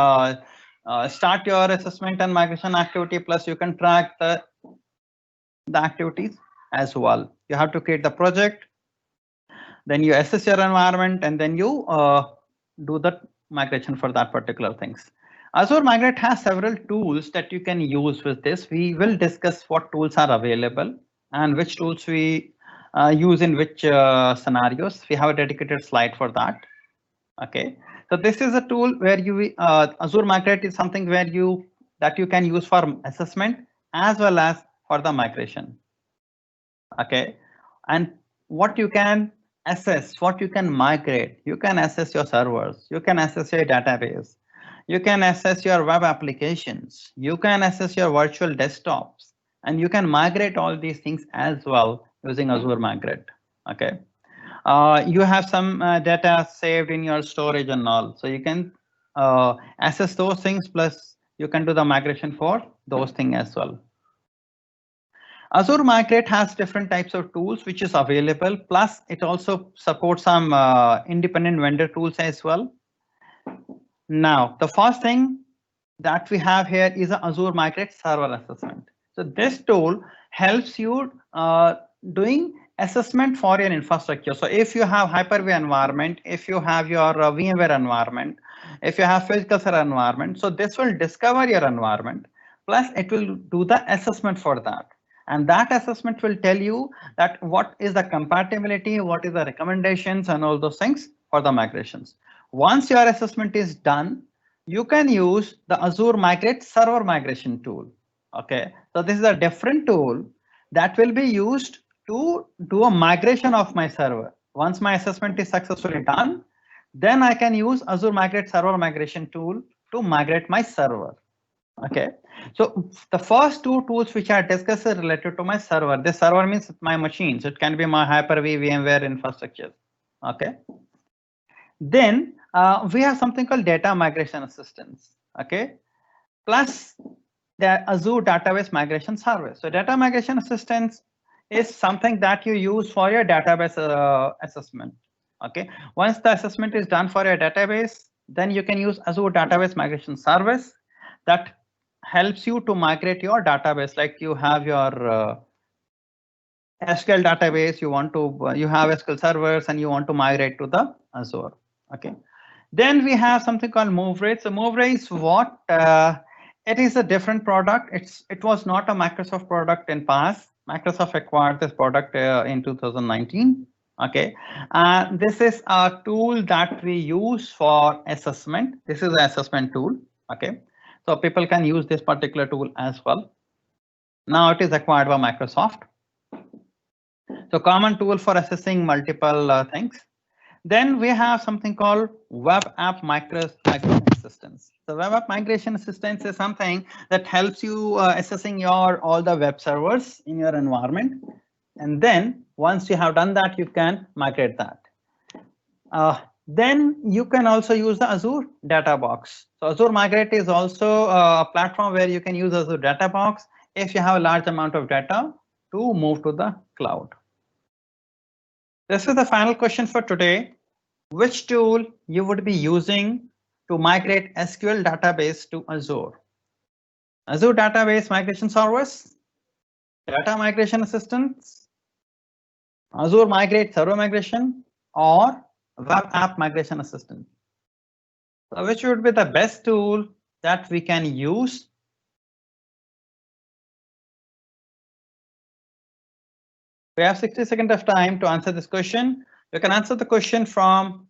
start your assessment and migration activity, plus you can track the activities as well. You have to create the project, then you assess your environment, and then you do the migration for that particular things. Azure Migrate has several tools that you can use with this. We will discuss what tools are available and which tools we use in which scenarios. We have a dedicated slide for that. Okay, so this is a tool where you Azure Migrate is something where you that you can use for assessment as well as for the migration. Okay, and what you can assess, what you can migrate, you can assess your servers, you can assess your database, you can assess your web applications, you can assess your virtual desktops, and you can migrate all these things as well using Azure Migrate. Okay, you have some data saved in your storage and all, so you can assess those things, plus you can do the migration for those things as well. Azure Migrate has different types of tools which is available, plus it also supports some independent vendor tools as well. Now, the first thing that we have here is a Azure Migrate Server Assessment. So this tool helps you doing assessment for your infrastructure. So if you have Hyper-V environment, if you have your VMware environment, if you have physical server environment, so this will discover your environment, plus it will do the assessment for that. And that assessment will tell you that what is the compatibility, what is the recommendations and all those things for the migrations. Once your assessment is done, you can use the Azure Migrate Server Migration tool. Okay, so this is a different tool that will be used to do a migration of my server. Once my assessment is successfully done, then I can use Azure Migrate Server Migration tool to migrate my server. Okay, so the first two tools which I discussed are related to my server. This server means my machines. It can be my Hyper-V, VMware infrastructure. Okay, then we have something called data migration assistance. Okay, plus the Azure database migration service. So data migration assistance is something that you use for your database assessment. Okay, once the assessment is done for your database, then you can use Azure database migration service that helps you to migrate your database. Like you have your SQL database, you want to you have SQL servers and you want to migrate to the Azure. Okay, then we have something called migrate. So migrate is what it is a different product. It was not a Microsoft product in past. Microsoft acquired this product in 2019. Okay, this is a tool that we use for assessment. This is an assessment tool. Okay, so people can use this particular tool as well. Now it is acquired by Microsoft. So common tool for assessing multiple things. Then we have something called Web App Migration Assistance. So Web App Migration Assistance is something that helps you assessing all the web servers in your environment. And then once you have done that, you can migrate that. Then you can also use the Azure Data Box. So Azure Migrate is also a platform where you can use Azure Data Box if you have a large amount of data to move to the cloud. This is the final question for today. Which tool you would be using to migrate SQL database to Azure? Azure Database Migration Service, Data Migration Assistance, Azure Migrate Server Migration, or Web App Migration Assistant? So which would be the best tool that we can use? We have 60 seconds of time to answer this question. You can answer the question from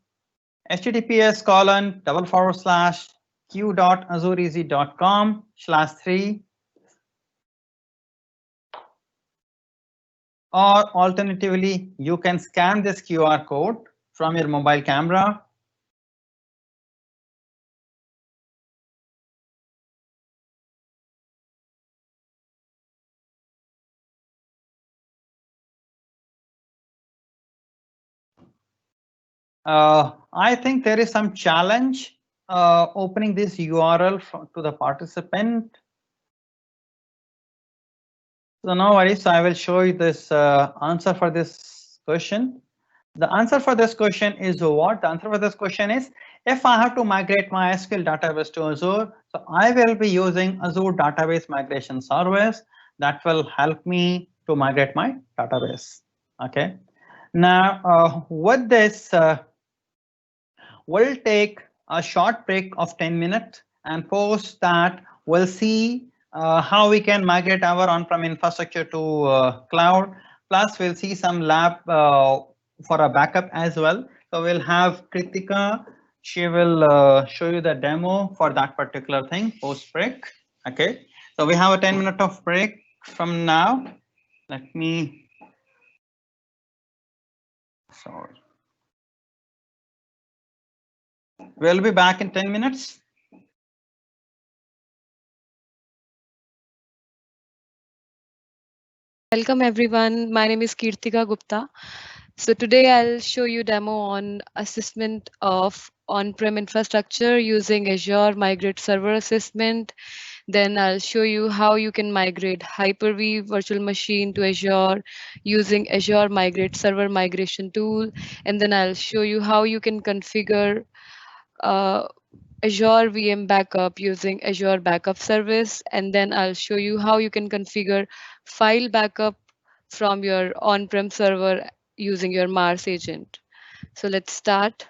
https://q.azureeasy.com/3, or alternatively, you can scan this QR code from your mobile camera. I think there is some challenge opening this URL to the participant. So no worries, I will show you this answer for this question. The answer for this question is what? The answer for this question is, if I have to migrate my SQL database to Azure, so I will be using Azure Database Migration Service that will help me to migrate my database. Okay. Now, with this, we'll take a short break of 10 minutes, and post that we'll see how we can migrate our on-prem infrastructure to cloud. Plus, we'll see some lab for a backup as well. So we'll have Kritika. She will show you the demo for that particular thing post break. Okay, so we have a 10-minute of break from now. Let me. Sorry. We'll be back in 10 minutes. Welcome everyone. My name is Kirtika Gupta. So today I'll show you demo on assessment of on-prem infrastructure using Azure Migrate Server Assessment. Then I'll show you how you can migrate Hyper-V virtual machine to Azure using Azure Migrate Server Migration Tool. And then I'll show you how you can configure uh, Azure VM Backup using Azure Backup Service. And then I'll show you how you can configure file backup from your on-prem server using your MARS agent. So let's start.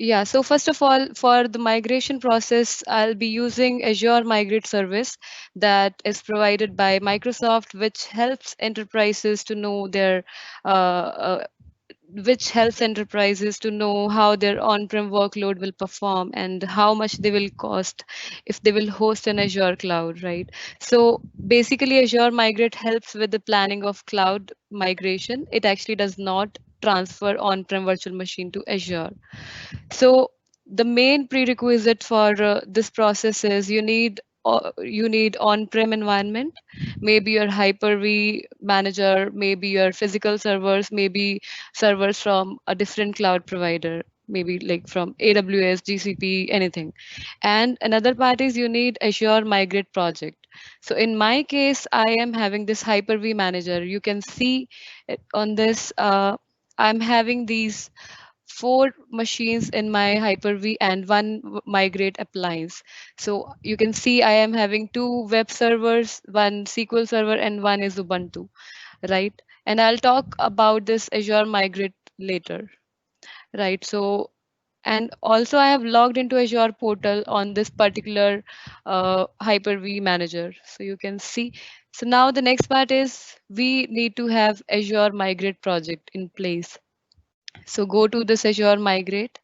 Yeah, so first of all, for the migration process, I'll be using Azure Migrate Service that is provided by Microsoft, which helps enterprises to know their which helps enterprises to know how their on-prem workload will perform and how much they will cost if they will host an Azure cloud, right? So basically, Azure Migrate helps with the planning of cloud migration. It actually does not transfer on-prem virtual machine to Azure. So the main prerequisite for this process is you need on-prem environment, maybe your Hyper-V manager, maybe your physical servers, maybe servers from a different cloud provider, maybe like from AWS, GCP, anything. And another part is you need Azure Migrate project. So in my case, I am having this Hyper-V manager. You can see it on this. I'm having these 4 machines in my Hyper-V and one migrate appliance. So you can see I am having 2 web servers, one SQL server, and one is Ubuntu, right? And I'll talk about this Azure Migrate later, right? So, and also I have logged into Azure portal on this particular Hyper-V manager. So you can see. So now the next part is we need to have Azure Migrate project in place. So go to this Azure Migrate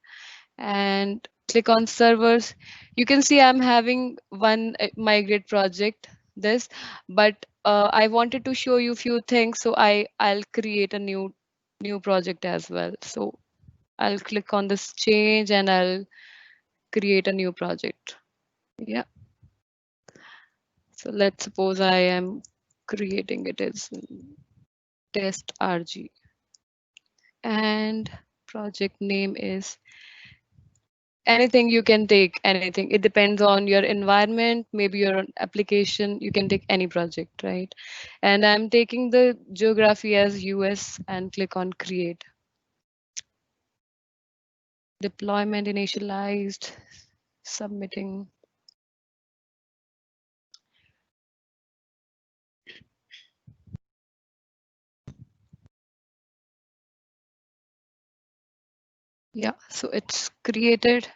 and click on servers. You can see I'm having one migrate project, this, but I wanted to show you few things. So I'll create a new project as well. So I'll click on this change and I'll create a new project. Yeah. So let's suppose I am creating it as test RG and project name is anything. You can take anything. It depends on your environment, maybe your application. You can take any project, right? And I'm taking the geography as US and click on create. Deployment initialized, submitting. Yeah, so it's created.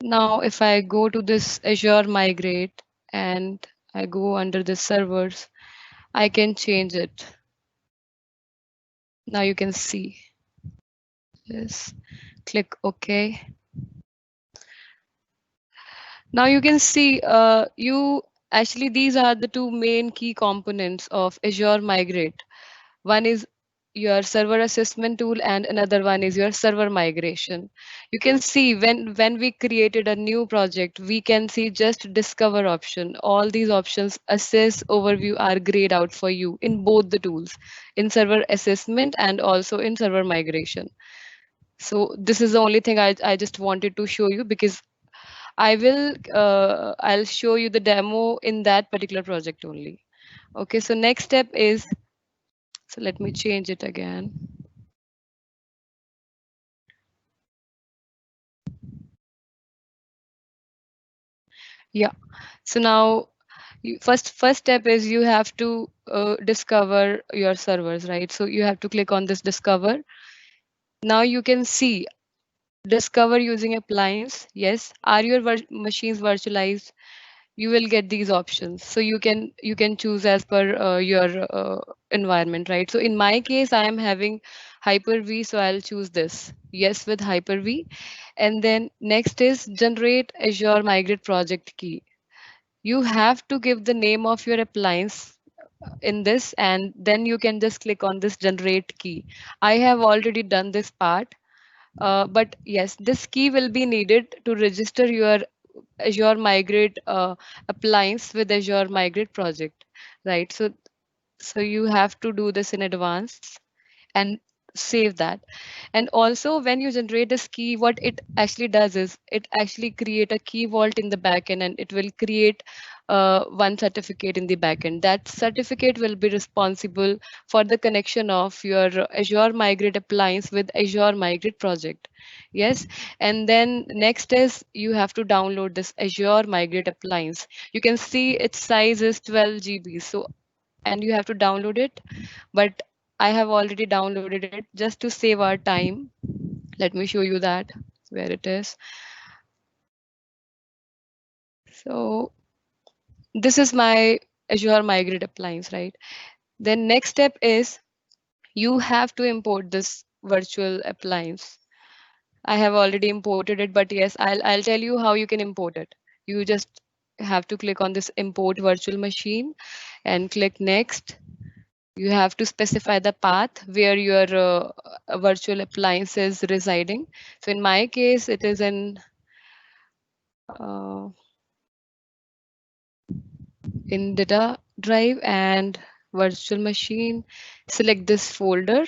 Now, if I go to this Azure Migrate and I go under the servers, I can change it. Now you can see this. Click OK. Now you can see these are the 2 main key components of Azure Migrate. One is your server assessment tool and another one is your server migration. You can see when we created a new project, we can see just discover option. All these options, assess, overview are grayed out for you in both the tools, in server assessment and also in server migration. So this is the only thing I just wanted to show you because I'll show you the demo in that particular project only. Okay, so next step is, so let me change it again. Yeah, so now first step is you have to discover your servers, right? So you have to click on this discover. Now you can see discover using appliance. Yes, are your machines virtualized? You will get these options, so you can choose as per your environment, right? So in my case I am having Hyper-V, so I'll choose this. Yes with Hyper-V. And then next is generate Azure Migrate project key. You have to give the name of your appliance in this, and then you can just click on this generate key. I have already done this part, but yes, this key will be needed to register your Azure Migrate appliance with Azure Migrate project, right? So you have to do this in advance and save that. And also when you generate this key, what it actually does is it actually create a key vault in the backend, and it will create one certificate in the backend. That certificate will be responsible for the connection of your Azure Migrate appliance with Azure Migrate project. Yes. And then next is you have to download this Azure Migrate appliance. You can see its size is 12 GB. So, and you have to download it, but I have already downloaded it just to save our time. Let me show you that where it is. So this is my Azure Migrate appliance, right? Then next step is you have to import this virtual appliance. I have already imported it, but yes, I'll tell you how you can import it. You just have to click on this import virtual machine and click next. You have to specify the path where your virtual appliance is residing. So in my case, it is uh, in data drive and virtual machine. Select this folder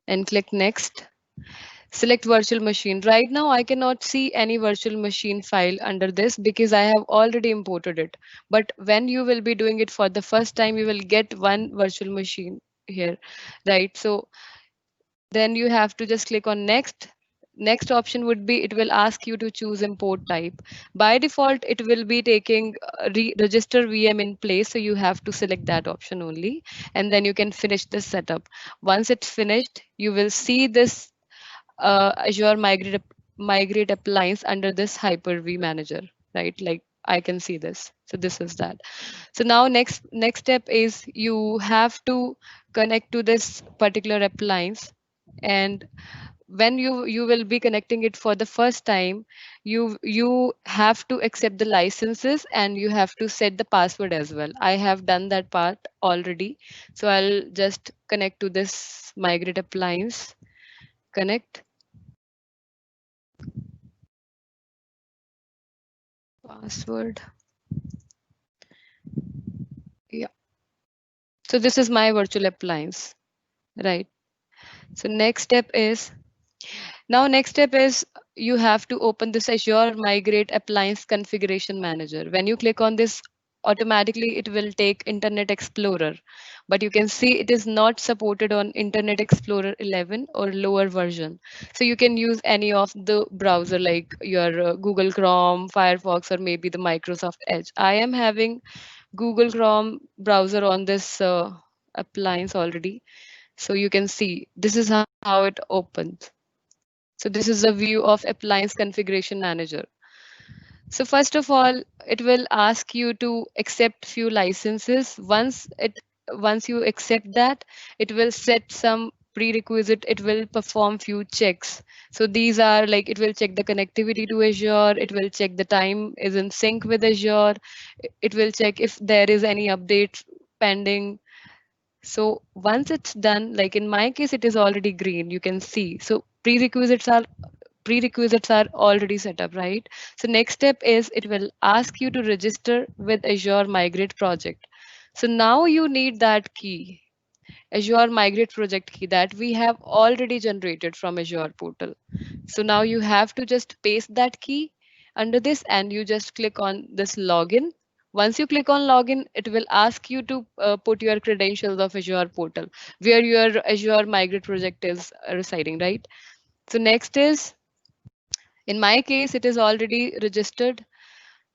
and click next. Select virtual machine. Right now, I cannot see any virtual machine file under this because I have already imported it. But when you will be doing it for the first time, you will get one virtual machine here, right? So then you have to just click on next. Next option would be it will ask you to choose import type. By default, it will be taking register VM in place. So you have to select that option only, and then you can finish this setup. Once it's finished, you will see this Azure migrate appliance under this Hyper-V manager, right? Like I can see this. So this is that. So now next step is you have to connect to this particular appliance, and when you will be connecting it for the first time, you have to accept the licenses and you have to set the password as well. I have done that part already. So I'll just connect to this migrate appliance. Connect. Password. Yeah. So this is my virtual appliance, right? So next step is you have to open this Azure Migrate Appliance Configuration Manager. When you click on this, automatically it will take Internet Explorer, but you can see it is not supported on Internet Explorer 11 or lower version. So you can use any of the browser like your Google Chrome, Firefox, or maybe the Microsoft Edge. I am having Google Chrome browser on this appliance already. So you can see this is how it opens. So this is a view of appliance configuration manager. So first of all, it will ask you to accept few licenses. Once you accept that, it will set some prerequisite. It will perform few checks. So these are like it will check the connectivity to Azure. It will check the time is in sync with Azure. It will check if there is any update pending. So once it's done, like in my case, it is already green. You can see. So prerequisites are already set up, right? So next step is it will ask you to register with Azure Migrate project. So now you need that key, Azure Migrate project key that we have already generated from Azure portal. So now you have to just paste that key under this and you just click on this login. Once you click on login, it will ask you to put your credentials of Azure portal where your Azure Migrate project is residing, right? So next is, in my case, it is already registered.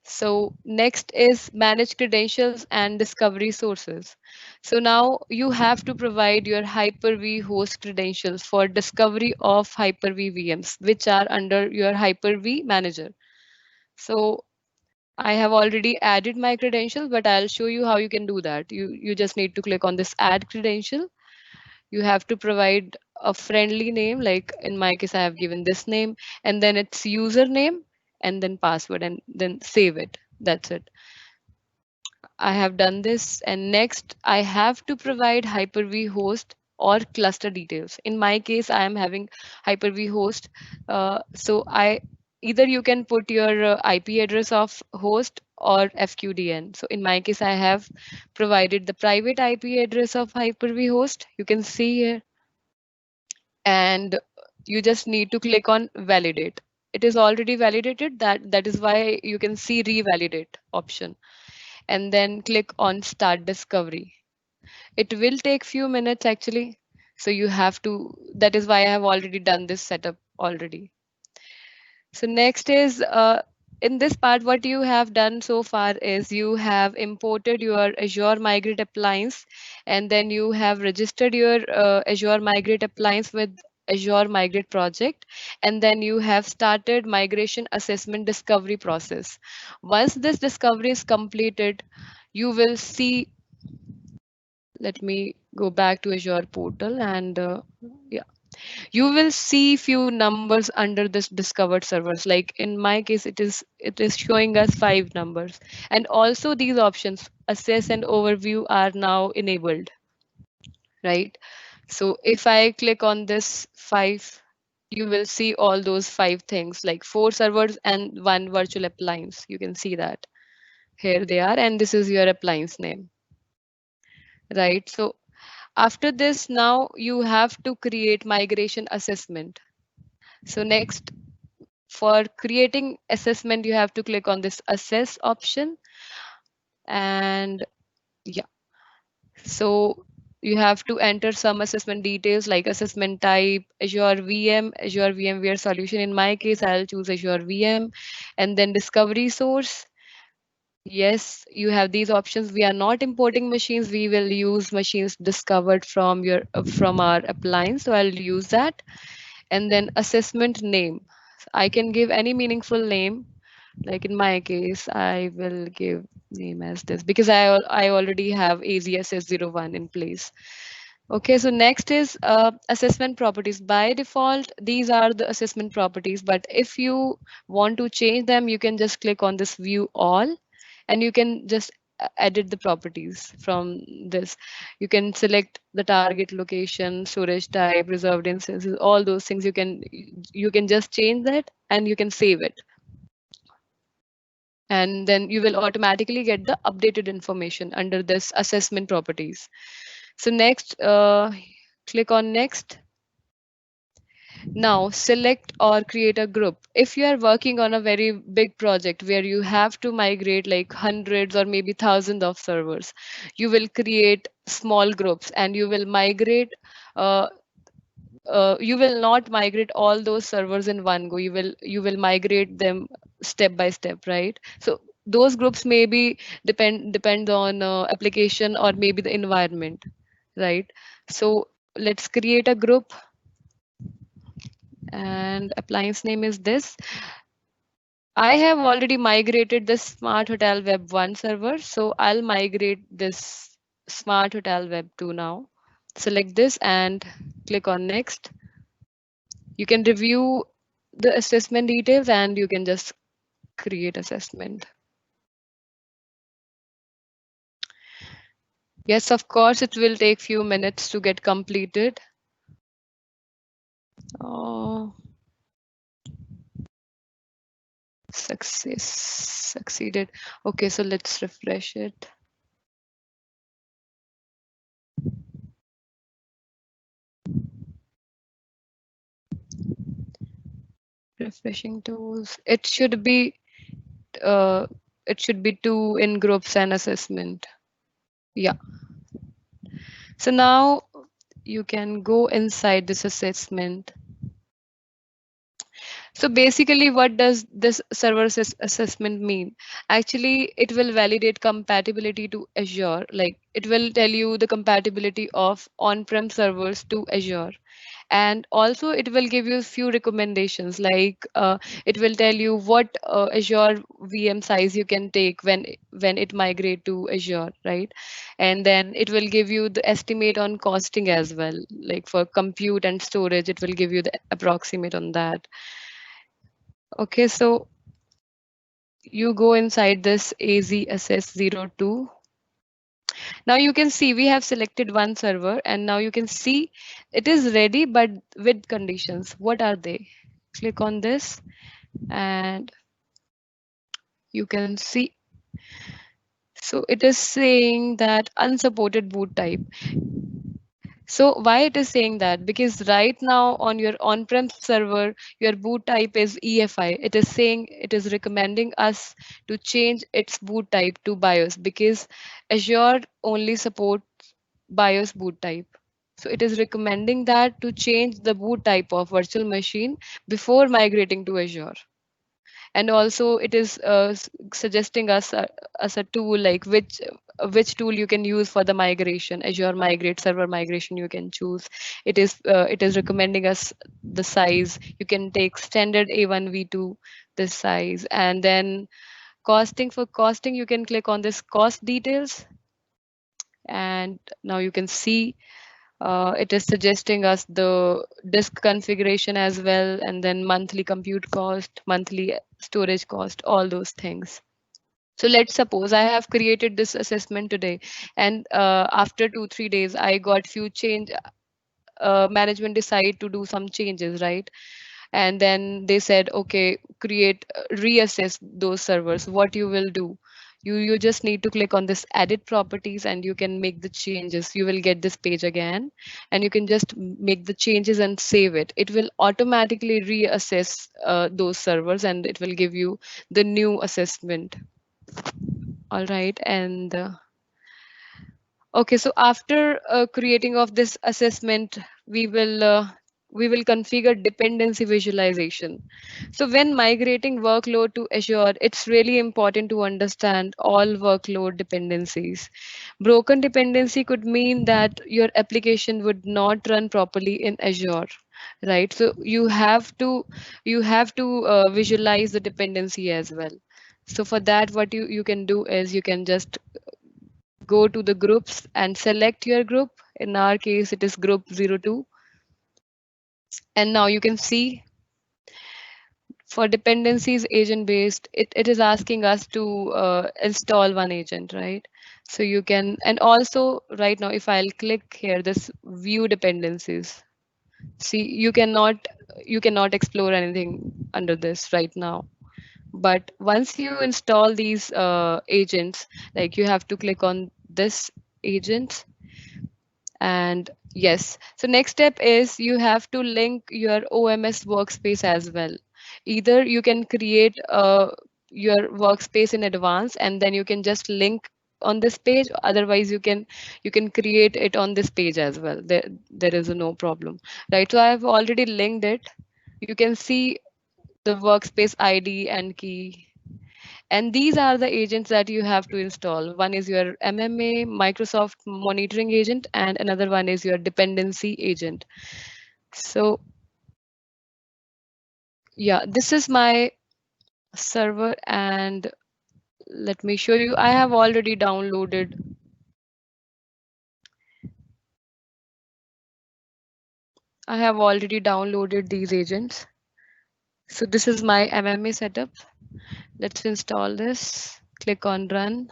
So next is manage credentials and discovery sources. So now you have to provide your Hyper-V host credentials for discovery of Hyper-V VMs, which are under your Hyper-V manager. So I have already added my credentials, but I'll show you how you can do that. You just need to click on this add credential. you have to provide a friendly name. Like in my case, I have given this name, and then its username, and then password, and then save it. That's it. I have done this. And next, I have to provide Hyper-V host or cluster details. In my case, I am having Hyper-V host. So either you can put your IP address of host or FQDN. So in my case, I have provided the private IP address of Hyper-V host. You can see here, and you just need to click on validate. It is already validated. That is why you can see revalidate option, and then click on start discovery. It will take few minutes actually. So you have to, that is why I have already done this setup already. So next is in this part, what you have done so far is you have imported your Azure Migrate appliance, and then you have registered your Azure Migrate appliance with Azure Migrate project, and then you have started migration assessment discovery process. Once this discovery is completed, you will see, let me go back to Azure portal, and yeah, you will see few numbers under this discovered servers. Like in my case, it is showing us 5 numbers, and also these options assess and overview are now enabled, right? So if I click on this 5, you will see all those 5 things, like 4 servers and 1 virtual appliance. You can see that here they are, and this is your appliance name, right? So after this, now you have to create migration assessment. So next, for creating assessment, you have to click on this assess option, and yeah, so you have to enter some assessment details like assessment type, Azure VM, Azure VMware solution. In my case, I'll choose Azure VM, and then discovery source. Yes, you have these options. We are not importing machines. We will use machines discovered from your from our appliance. So I'll use that. And then assessment name. I can give any meaningful name. Like in my case, I will give name as this because I already have AZSS01 in place. Okay, so next is assessment properties. By default, these are the assessment properties, but if you want to change them, you can just click on this view all, and you can just edit the properties from this. You can select the target location, storage type, reserved instances, all those things. You can just change that, and you can save it, and then you will automatically get the updated information under this assessment properties. So next, click on next. Now select or create a group. If you are working on a very big project where you have to migrate like hundreds or maybe thousands of servers, you will create small groups, and you will migrate. Uh, you will not migrate all those servers in one go. You will migrate them step by step, right? So those groups maybe depend on application or maybe the environment, right? So let's create a group, and appliance name is this. I have already migrated this Smart Hotel Web 1 server, so I'll migrate this Smart Hotel Web 2 now. Select this and click on next. You can review the assessment details, and you can just create assessment. Yes, of course, it will take few minutes to get completed. Oh, succeeded. Okay, so let's refresh it. Refreshing tools. Uh, it should be 2 in groups and assessment. Yeah. So now you can go inside this assessment. So basically, what does this server assessment mean? Actually, it will validate compatibility to Azure. Like it will tell you the compatibility of on-prem servers to Azure. And also it will give you a few recommendations, like it will tell you what Azure VM size you can take when it migrate to Azure, right? And then it will give you the estimate on costing as well, like for compute and storage it will give you the approximate on that. Okay, so you go inside this AZSS02. Now you can see we have selected one server, and now you can see it is ready, but with conditions. What are they? Click on this and you can see. So it is saying that unsupported boot type. So why it is saying that? Because right now on your on-prem server, your boot type is EFI. It is saying, it is recommending us to change its boot type to BIOS, because Azure only supports BIOS boot type. So it is recommending that to change the boot type of virtual machine before migrating to Azure. And also it is suggesting us as a tool, like which tool you can use for the migration. Azure Migrate server migration you can choose. It is recommending us the size. You can take standard A1 V2 this size. And then costing, for costing you can click on this cost details, and now you can see it is suggesting us the disk configuration as well, and then monthly compute cost, monthly storage cost, all those things. So let's suppose I have created this assessment today, and after 2-3 days I got few change. Management decide to do some changes, right? And then they said, okay, create, reassess those servers. What you will do, you just need to click on this edit properties, and you can make the changes. You will get this page again, and you can just make the changes and save it. It will automatically reassess those servers, and it will give you the new assessment. All right. And okay, so after creating of this assessment, we will configure dependency visualization. So when migrating workload to Azure, it's really important to understand all workload dependencies. Broken dependency could mean that your application would not run properly in Azure, right? So you have to visualize the dependency as well. So for that, what you can do is you can just go to the groups and select your group. In our case, it is group 02. And now you can see for dependencies agent based, it is asking us to install one agent, right? So you can, and also right now, if I'll click here, this view dependencies, see, you cannot explore anything under this right now. But once you install these agents, like you have to click on this agent. And yes, so next step is you have to link your OMS workspace as well. Either you can create your workspace in advance, and then you can just link on this page. Otherwise, you can create it on this page as well. There is no problem, right? So I have already linked it. You can see the workspace ID and key. And these are the agents that you have to install. One is your MMA, Microsoft Monitoring Agent, and another one is your dependency agent. So yeah, this is my server, and let me show you. I have already downloaded. I have already downloaded these agents. So this is my MMA setup. Let's install this. Click on run.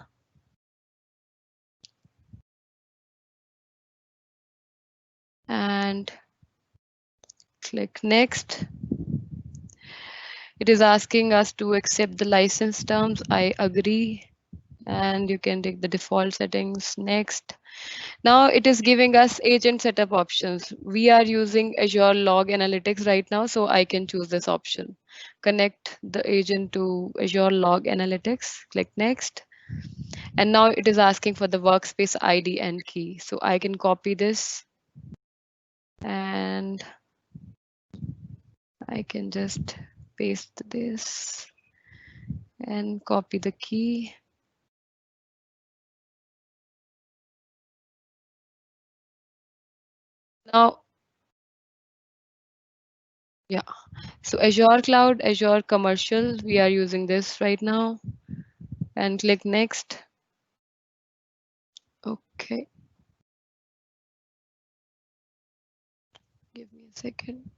And click next. It is asking us to accept the license terms. I agree. And you can take the default settings next. Now it is giving us agent setup options. We are using Azure Log Analytics right now, so I can choose this option. Connect the agent to Azure Log Analytics. Click next. And now it is asking for the workspace ID and key. So I can copy this, and I can just paste this and copy the key. Now Yeah. So Azure Cloud, Azure Commercial, we are using this right now. And click next. Okay. Give me a second.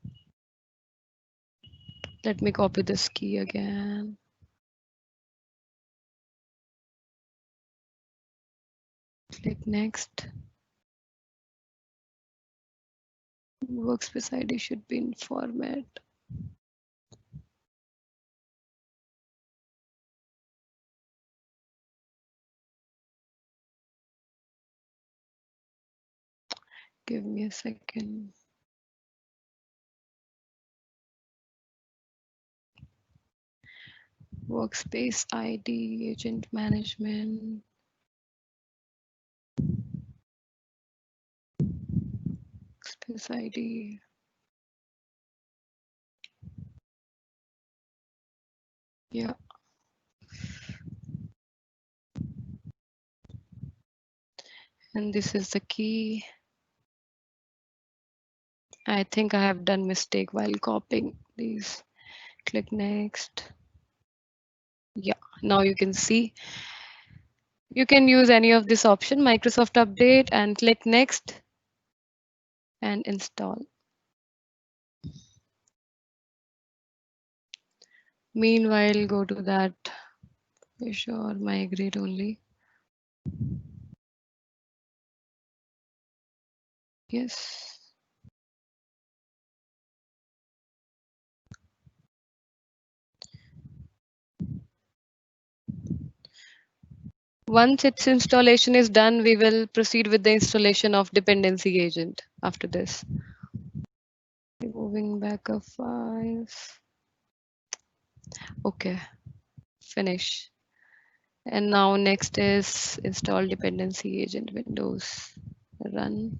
Let me copy this key again. Click next. Workspace ID should be in format. Give me a second. Workspace ID, agent management. Workspace ID. Yeah. And this is the key. I think I have done mistake while copying these. Click next. Yeah, now you can see. You can use any of this option, Microsoft Update, and click next and install. Meanwhile, go to that Azure migrate only. Yes. Once its installation is done, we will proceed with the installation of dependency agent after this. Removing backup files. Okay, finish. And now next is install dependency agent Windows. Run.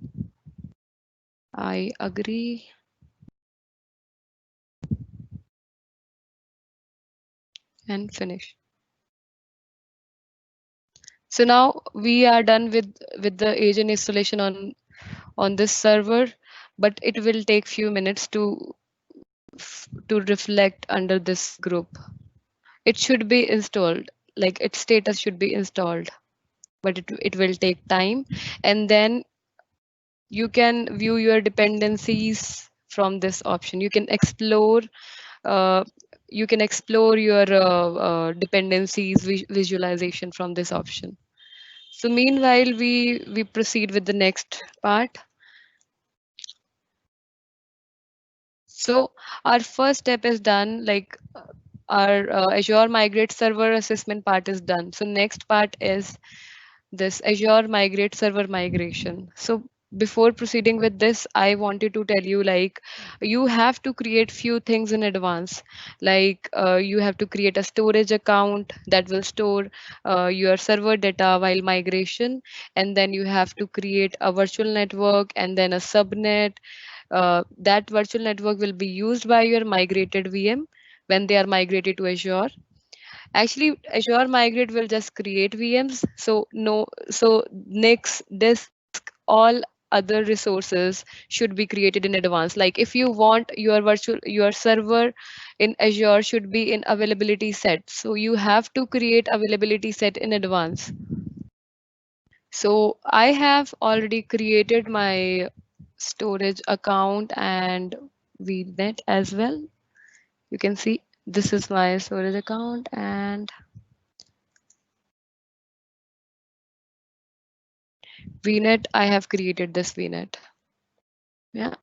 I agree. And finish. So now we are done with the agent installation on this server, but it will take few minutes to reflect under this group. It should be installed, like its status should be installed, but it will take time. And then you can view your dependencies from this option. Uh, you can explore your dependencies visualization from this option. So meanwhile, we proceed with the next part. So our first step is done, like our Azure Migrate Server assessment part is done. So next part is this Azure Migrate Server migration. So before proceeding with this, I wanted to tell you, like, you have to create few things in advance. Like you have to create a storage account that will store your server data while migration, and then you have to create a virtual network and then a subnet. That virtual network will be used by your migrated VM when they are migrated to Azure. Actually, Azure Migrate will just create VMs. So no, so next disk, all other resources should be created in advance. Like if you want your server in Azure should be in availability set. So you have to create availability set in advance. So I have already created my storage account and VNet as well. You can see this is my storage account, and VNet, I have created this VNet. Yeah,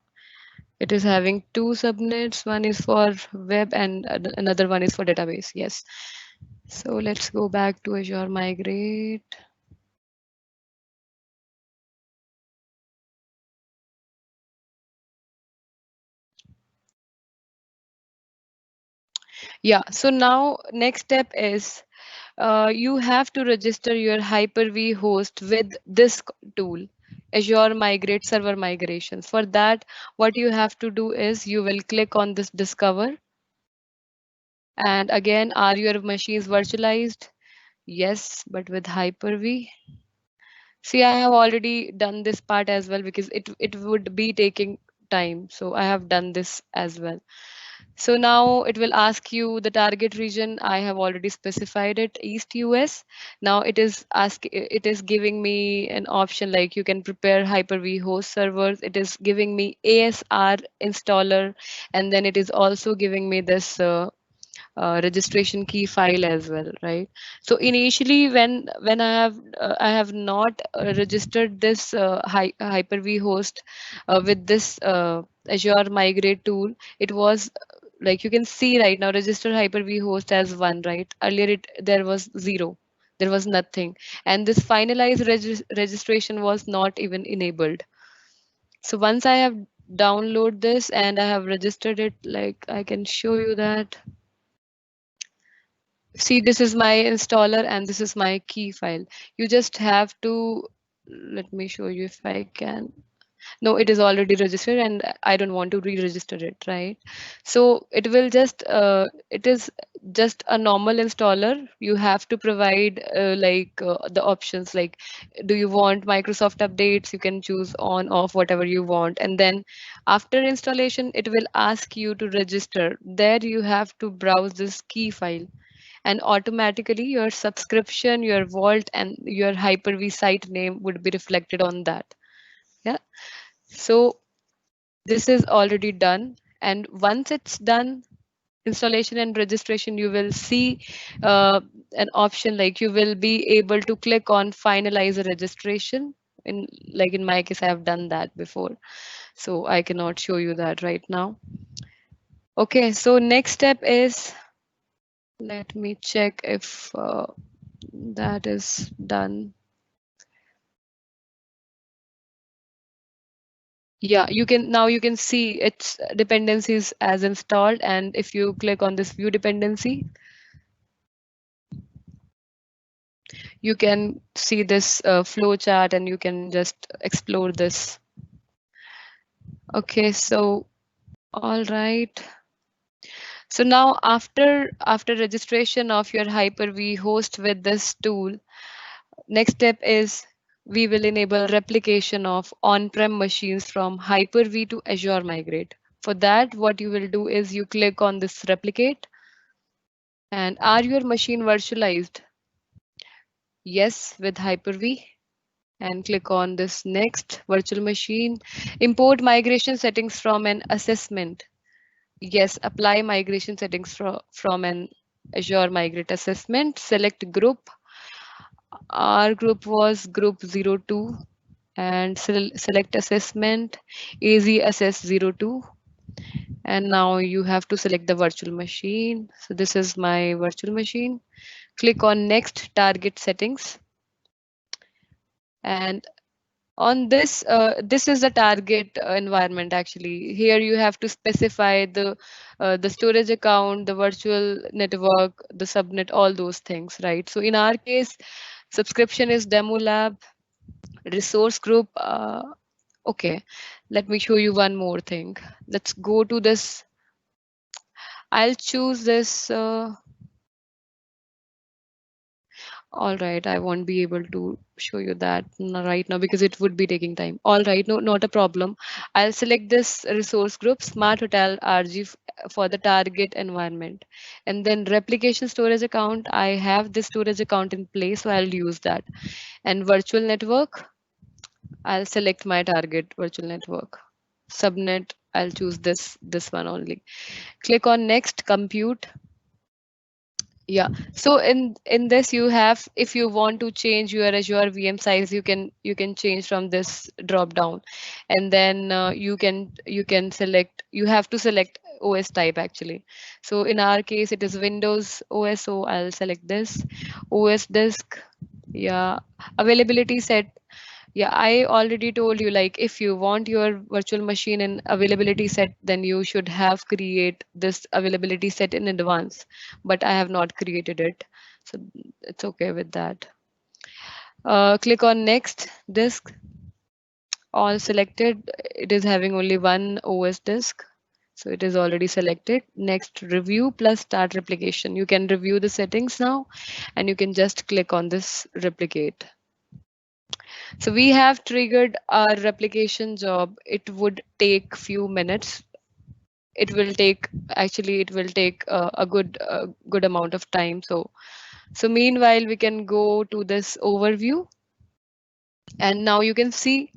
it is having two subnets. One is for web and another one is for database. Yes. So let's go back to Azure Migrate. Yeah, so now next step is you have to register your Hyper-V host with this tool, Azure Migrate Server Migrations. For that, what you have to do is you will click on this Discover. And again, are your machines virtualized? Yes, but with Hyper-V. See, I have already done this part as well because it would be taking time. So I have done this as well. So now it will ask you the target region. I have already specified it, East US. Now it is giving me an option like you can prepare Hyper-V host servers. It is giving me ASR installer, and then it is also giving me this registration key file as well, right? So initially when I have not registered this Hyper-V host with this Azure migrate tool, it was like you can see right now register Hyper-V host as one, right? Earlier there was zero, there was nothing, and this finalized registration was not even enabled. So once I have download this and I have registered it, like I can show you that. See, this is my installer and this is my key file. You just have to, let me show you if I can. No, it is already registered and I don't want to re-register it, right? So it is just a normal installer. You have to provide the options like, do you want Microsoft updates? You can choose on, off, whatever you want. And then after installation, it will ask you to register. There you have to browse this key file, and automatically your subscription, your vault, and your Hyper-V site name would be reflected on that. Yeah. So this is already done. And once it's done, installation and registration, you will see an option like you will be able to click on finalize a registration. In my case, I have done that before, so I cannot show you that right now. Okay, so next step is, let me check if that is done. Yeah, you can see its dependencies as installed, and if you click on this view dependency, you can see this flow chart and you can just explore this. Okay, so all right. So now after registration of your Hyper-V host with this tool, next step is we will enable replication of on-prem machines from Hyper-V to Azure Migrate. For that, what you will do is you click on this replicate. And are your machine virtualized? Yes, with Hyper-V. And click on this next virtual machine. Import migration settings from an assessment. Yes, apply migration settings from an Azure Migrate assessment. Select group. Our group was group 02 and select assessment AZ assess 02. And now you have to select the virtual machine. So this is my virtual machine. Click on next target settings. And on this, this is the target environment actually. Here you have to specify the storage account, the virtual network, the subnet, all those things, right? So in our case, subscription is demo lab, resource group. Okay, let me show you one more thing. Let's go to this. I'll choose this. All right, I won't be able to show you that right now because it would be taking time. All right, no, not a problem. I'll select this resource group, Smart Hotel RG for the target environment. And then replication storage account, I have this storage account in place, so I'll use that. And virtual network, I'll select my target virtual network. Subnet, I'll choose this one only. Click on next, compute. Yeah, so in this you have, if you want to change your Azure VM size, you can change from this drop down, and then you can select, you have to select OS type actually. So in our case it is Windows OS, so I'll select this. OS disk, yeah, availability set. Yeah, I already told you, like if you want your virtual machine in availability set, then you should have create this availability set in advance, but I have not created it. So it's okay with that. Click on next disk, all selected. It is having only one OS disk. So it is already selected. Next, review plus start replication. You can review the settings now and you can just click on this replicate. So we have triggered our replication job. It would take few minutes. it will take a good amount of time. So meanwhile, we can go to this overview, and now you can see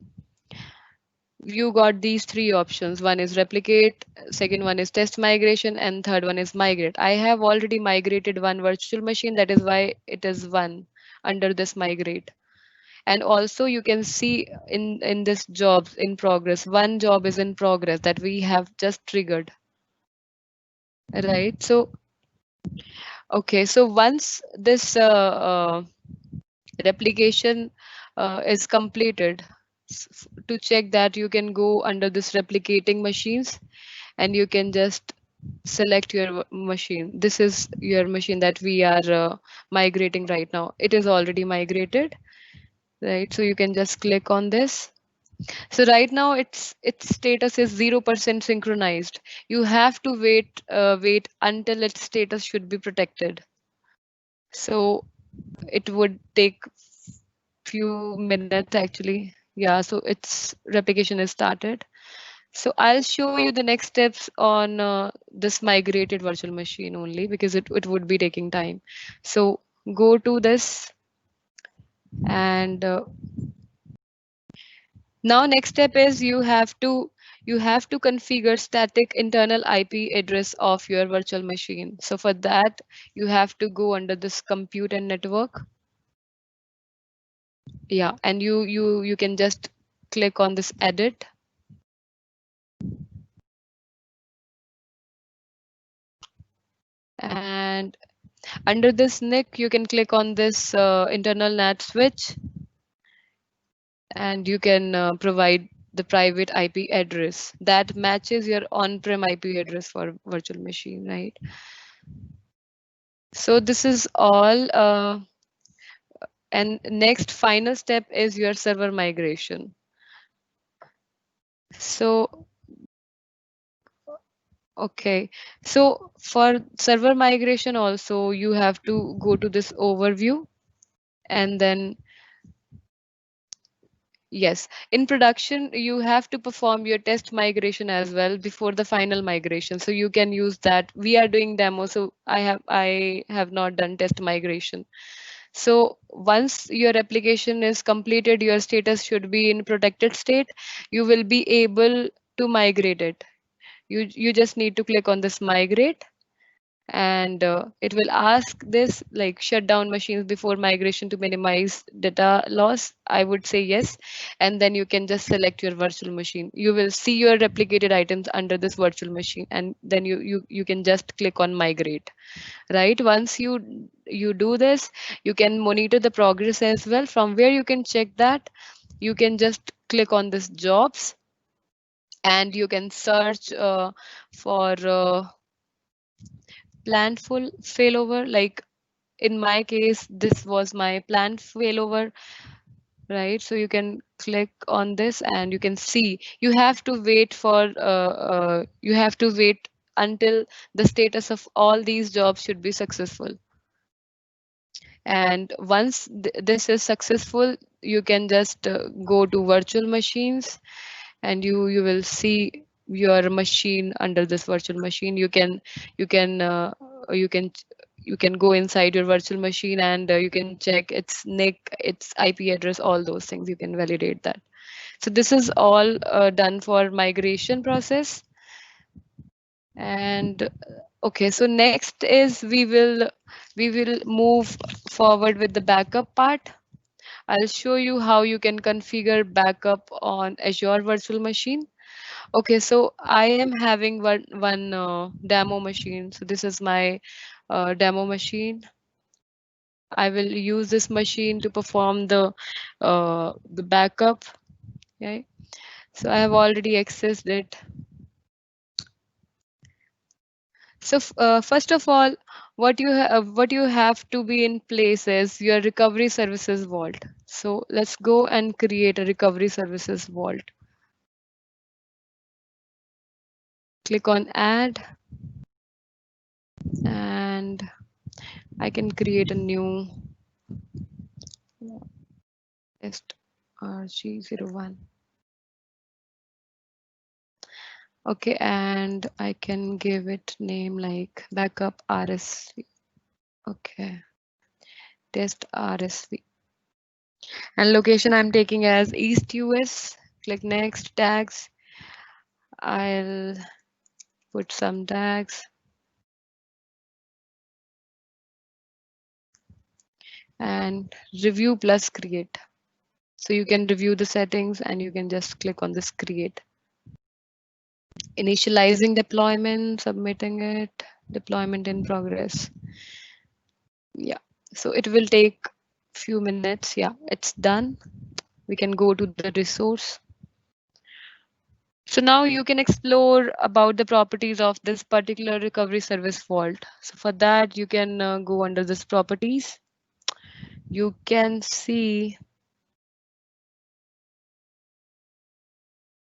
you got these three options. One is replicate, second one is test migration, and third one is migrate. I have already migrated one virtual machine, that is why it is one under this migrate. And also you can see in this jobs in progress, one job is in progress that we have just triggered, right? So okay, so once this replication is completed, to check that, you can go under this replicating machines, and you can just select your machine. This is your machine that we are migrating right now. It is already migrated, right? So you can just click on this. So right now its status is 0% synchronized. You have to wait until its status should be protected. So it would take few minutes actually. Yeah, so its replication is started. So I'll show you the next steps on this migrated virtual machine only, because it would be taking time. So go to this, and now next step is you have to configure static internal IP address of your virtual machine. So for that, you have to go under this compute and network. Yeah, and you can just click on this edit. And under this NIC, you can click on this internal NAT switch, and you can provide the private IP address that matches your on-prem IP address for virtual machine, right? So this is all. And next final step is your server migration. So, okay. So for server migration also, you have to go to this overview, and then yes, in production, you have to perform your test migration as well before the final migration. So you can use that. We are doing demo, so I have not done test migration. So once your application is completed, your status should be in protected state. You will be able to migrate it. You just need to click on this migrate, and it will ask this like shut down machines before migration to minimize data loss. I would say yes, and then you can just select your virtual machine. You will see your replicated items under this virtual machine, and then you can just click on migrate, right? Once you do this, you can monitor the progress as well. From where you can check that, you can just click on this jobs, and you can search for planned full failover. Like in my case, this was my planned failover, right? So you can click on this, and you can see you have to wait until the status of all these jobs should be successful. And once this is successful, you can just go to virtual machines, and you will see your machine under this virtual machine. You can uh, you can you can go inside your virtual machine, and you can check its NIC, its IP address, all those things. You can validate that. So this is all done for migration process. And okay, so next is we will move forward with the backup part. I'll show you how you can configure backup on Azure Virtual Machine. Okay, so I am having one demo machine. So this is my demo machine. I will use this machine to perform the backup. Okay, so I have already accessed it. So first of all, what you have to be in place is your recovery services vault. So let's go and create a recovery services vault. Click on add, and I can create a new test RG01. Okay, and I can give it name like backup RSV. Okay, test RSV. And location I'm taking as East US. Click next, tags. I'll put some tags and review plus create. So you can review the settings and you can just click on this create. Initializing deployment, submitting it, deployment in progress. Yeah, so it will take few minutes. Yeah, it's done. We can go to the resource. So now you can explore about the properties of this particular recovery service fault. So for that, you can go under this properties. You can see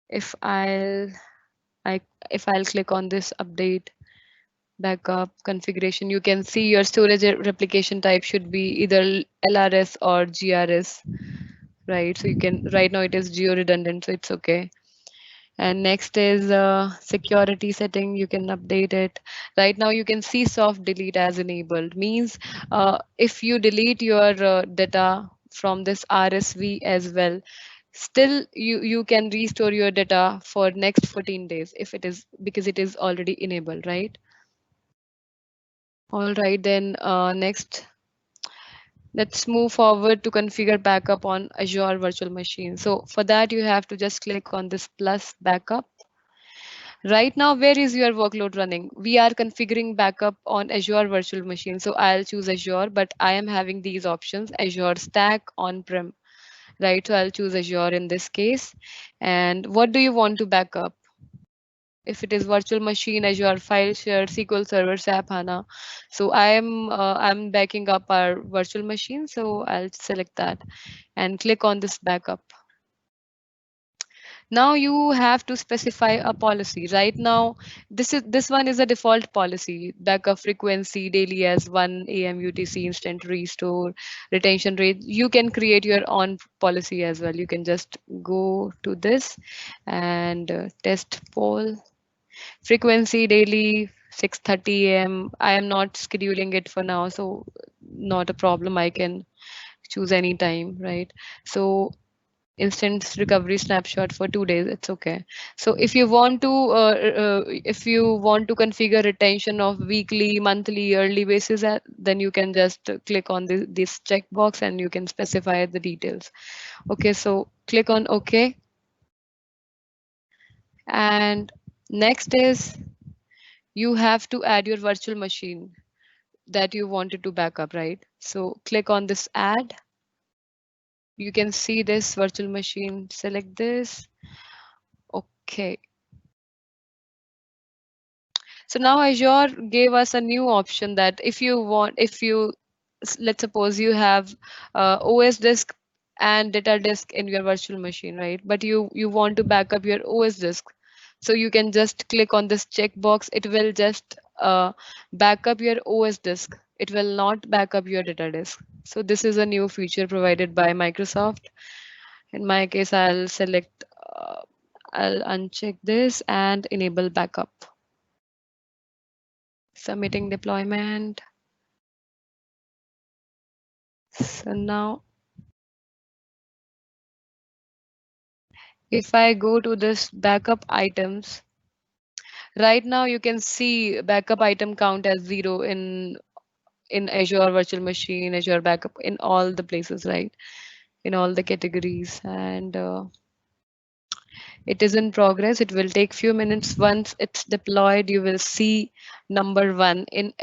if I if I'll click on this update backup configuration, you can see your storage replication type should be either LRS or GRS, right? So you can right now it is geo redundant, so it's okay. And next is security setting. You can update it. Right now you can see soft delete as enabled, means if you delete your data from this RSV as well, still you can restore your data for next 14 days if it is, because it is already enabled, right? All right, then next let's move forward to configure backup on Azure virtual machine. So for that you have to just click on this plus backup. Right now, where is your workload running? We are configuring backup on Azure virtual machine. So I'll choose Azure, but I am having these options, Azure Stack, on-prem, right? So I'll choose Azure in this case. And what do you want to back up? If it is virtual machine, Azure File Share, SQL Server, SAP HANA. So I'm backing up our virtual machine. So I'll select that and click on this backup. Now you have to specify a policy. Right now, this one is a default policy. Backup frequency daily as 1 a.m. UTC, instant restore, retention rate. You can create your own policy as well. You can just go to this and test poll. Frequency daily 6:30 a.m. I am not scheduling it for now, so not a problem. I can choose any time, right? So instant recovery snapshot for 2 days, it's okay. So if you want to configure retention of weekly, monthly, yearly basis, then you can just click on this checkbox and you can specify the details. Okay, so click on OK. And next is you have to add your virtual machine that you wanted to backup, right? So click on this add. You can see this virtual machine, select this. Okay. So now Azure gave us a new option that let's suppose you have OS disk and data disk in your virtual machine, right? But you want to back up your OS disk. So you can just click on this checkbox. It will just back up your OS disk. It will not back up your data disk. So this is a new feature provided by Microsoft. In my case, I'll uncheck this and enable backup. Submitting deployment. So now if I go to this backup items, right now you can see backup item count as 0 in Azure virtual machine, Azure backup, in all the places, right? In all the categories. And it is in progress. It will take few minutes. Once it's deployed, you will see number 1 in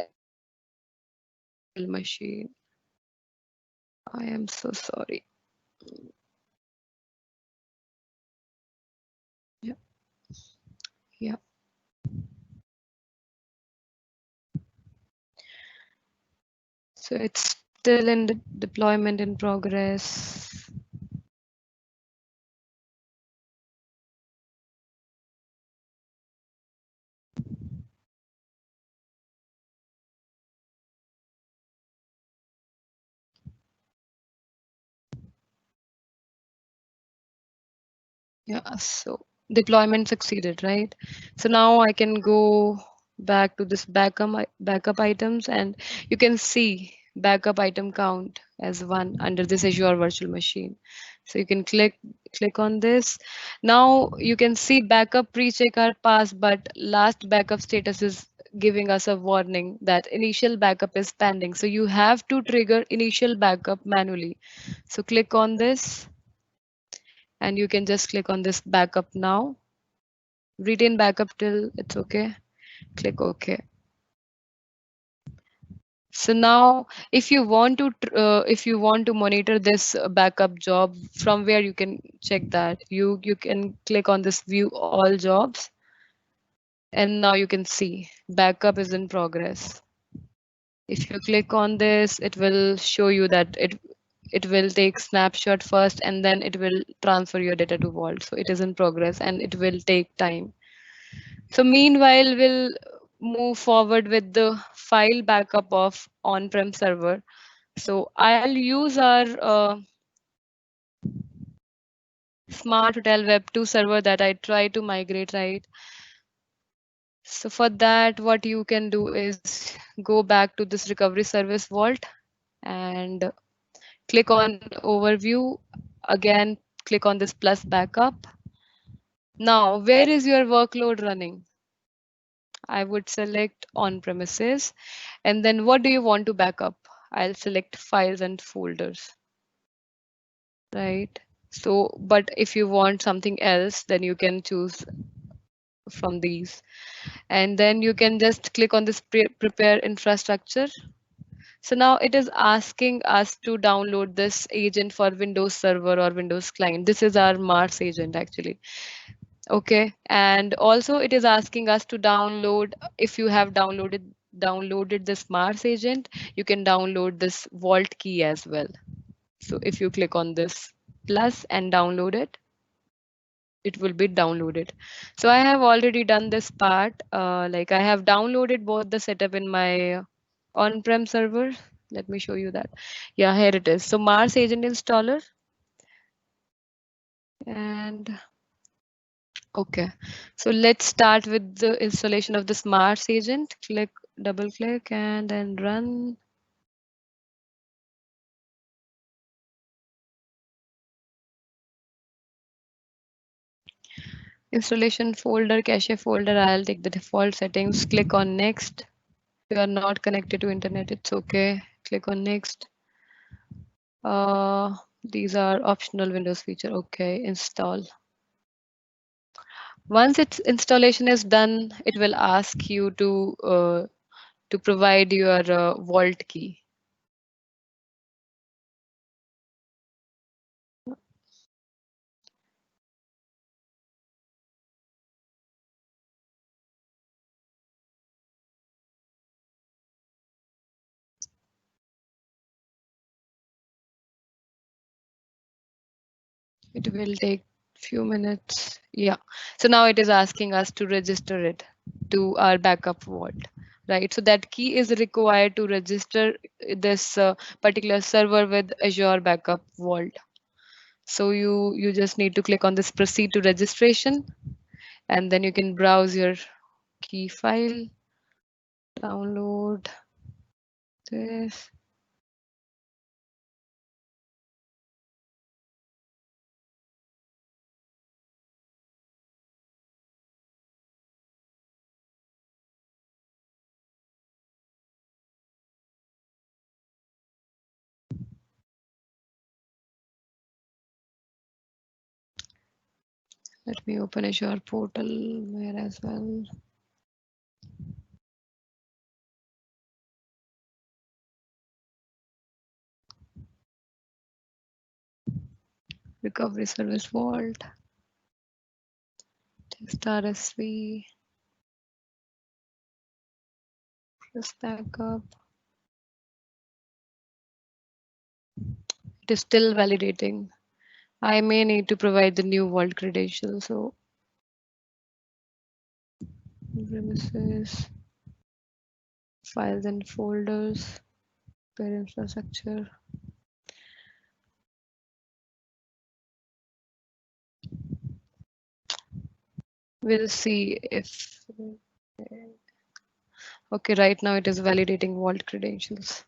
machine. I am so sorry. Yeah. Yeah. So it's still in the deployment in progress. Yeah, so deployment succeeded, right? So now I can go back to this backup items, and you can see backup item count as one under this Azure virtual machine. So you can click on this. Now you can see backup pre-check are passed, but last backup status is giving us a warning that initial backup is pending. So you have to trigger initial backup manually. So click on this, and you can just click on this backup now. Retain backup till it's okay. Click OK. So now if you want to monitor this backup job, from where you can check that, you can click on this view all jobs, and now you can see backup is in progress. If you click on this, it will show you that it will take snapshot first, and then it will transfer your data to vault. So it is in progress and it will take time. So meanwhile, we'll move forward with the file backup of on-prem server. So I'll use our Smart Hotel Web 2 server that I try to migrate, right? So for that, what you can do is go back to this recovery service vault and click on overview. Again, click on this plus backup. Now, where is your workload running? I would select on premises. And then what do you want to back up? I'll select files and folders, right? So, but if you want something else, then you can choose from these. And then you can just click on this prepare infrastructure. So now it is asking us to download this agent for Windows Server or Windows Client. This is our Mars agent actually. Okay, and also it is asking us to download, if you have downloaded this Mars agent, you can download this vault key as well. So if you click on this plus and download it, it will be downloaded. So I have already done this part. Like I have downloaded both the setup in my on-prem server. Let me show you that. Yeah, here it is. So Mars agent installer. And okay, so let's start with the installation of this Mars agent. Double click and then run. Installation folder, cache folder, I'll take the default settings. Click on next. You are not connected to internet, it's okay. Click on next. These are optional Windows feature. Okay, install. Once its installation is done, it will ask you to provide your vault key. It will take few minutes. Yeah. So now it is asking us to register it to our backup vault, right? So that key is required to register this particular server with Azure Backup Vault. So you just need to click on this proceed to registration, and then you can browse your key file, download this. Let me open Azure portal here as well. Recovery service vault, test RSV, plus backup. It is still validating. I may need to provide the new vault credential. So premises, files and folders, pair infrastructure. We'll see if, okay, right now it is validating vault credentials.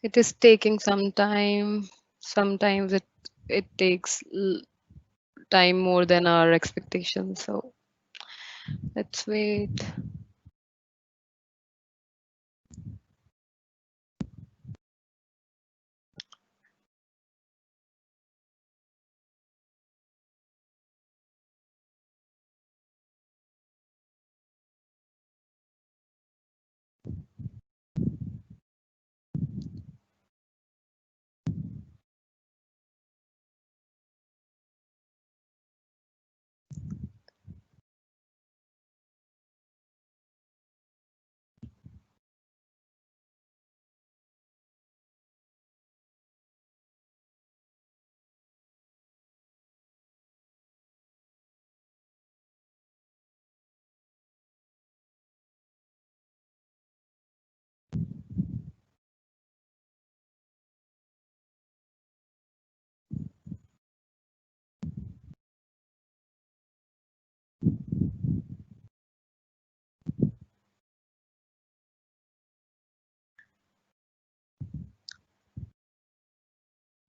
It is taking some time. Sometimes it takes time more than our expectations. So let's wait.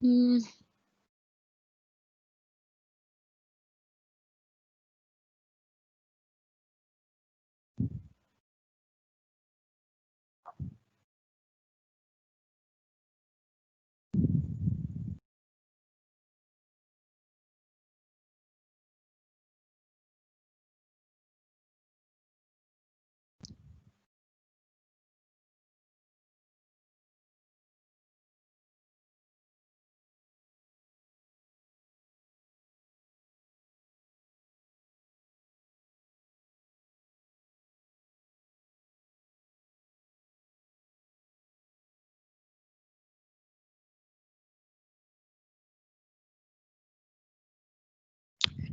Hmm.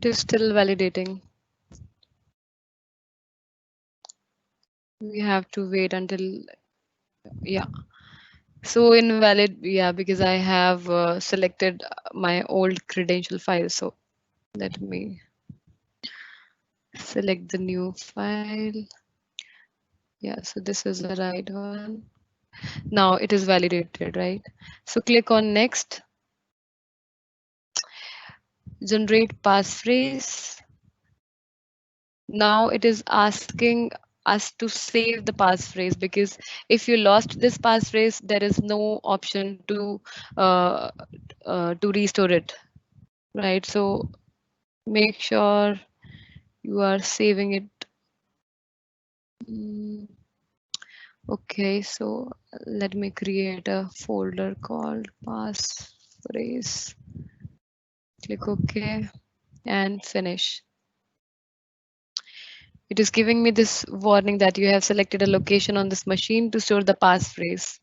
It is still validating. We have to wait until, yeah. So invalid, yeah, because I have selected my old credential file. So let me select the new file. Yeah, so this is the right one. Now it is validated, right? So click on next, generate passphrase. Now it is asking us to save the passphrase, because if you lost this passphrase, there is no option uh, to restore it, right? So make sure you are saving it. Mm, okay, so let me create a folder called passphrase. Click OK and finish. It is giving me this warning that you have selected a location on this machine to store the passphrase.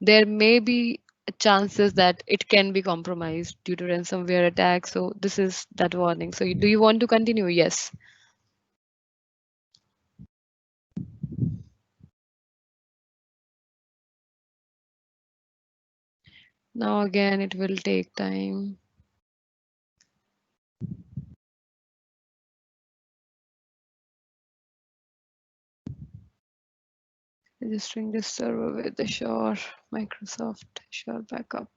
There may be chances that it can be compromised due to ransomware attack. So this is that warning. So do you want to continue? Yes. Now again, it will take time. Registering this server with Azure, Microsoft Azure Backup.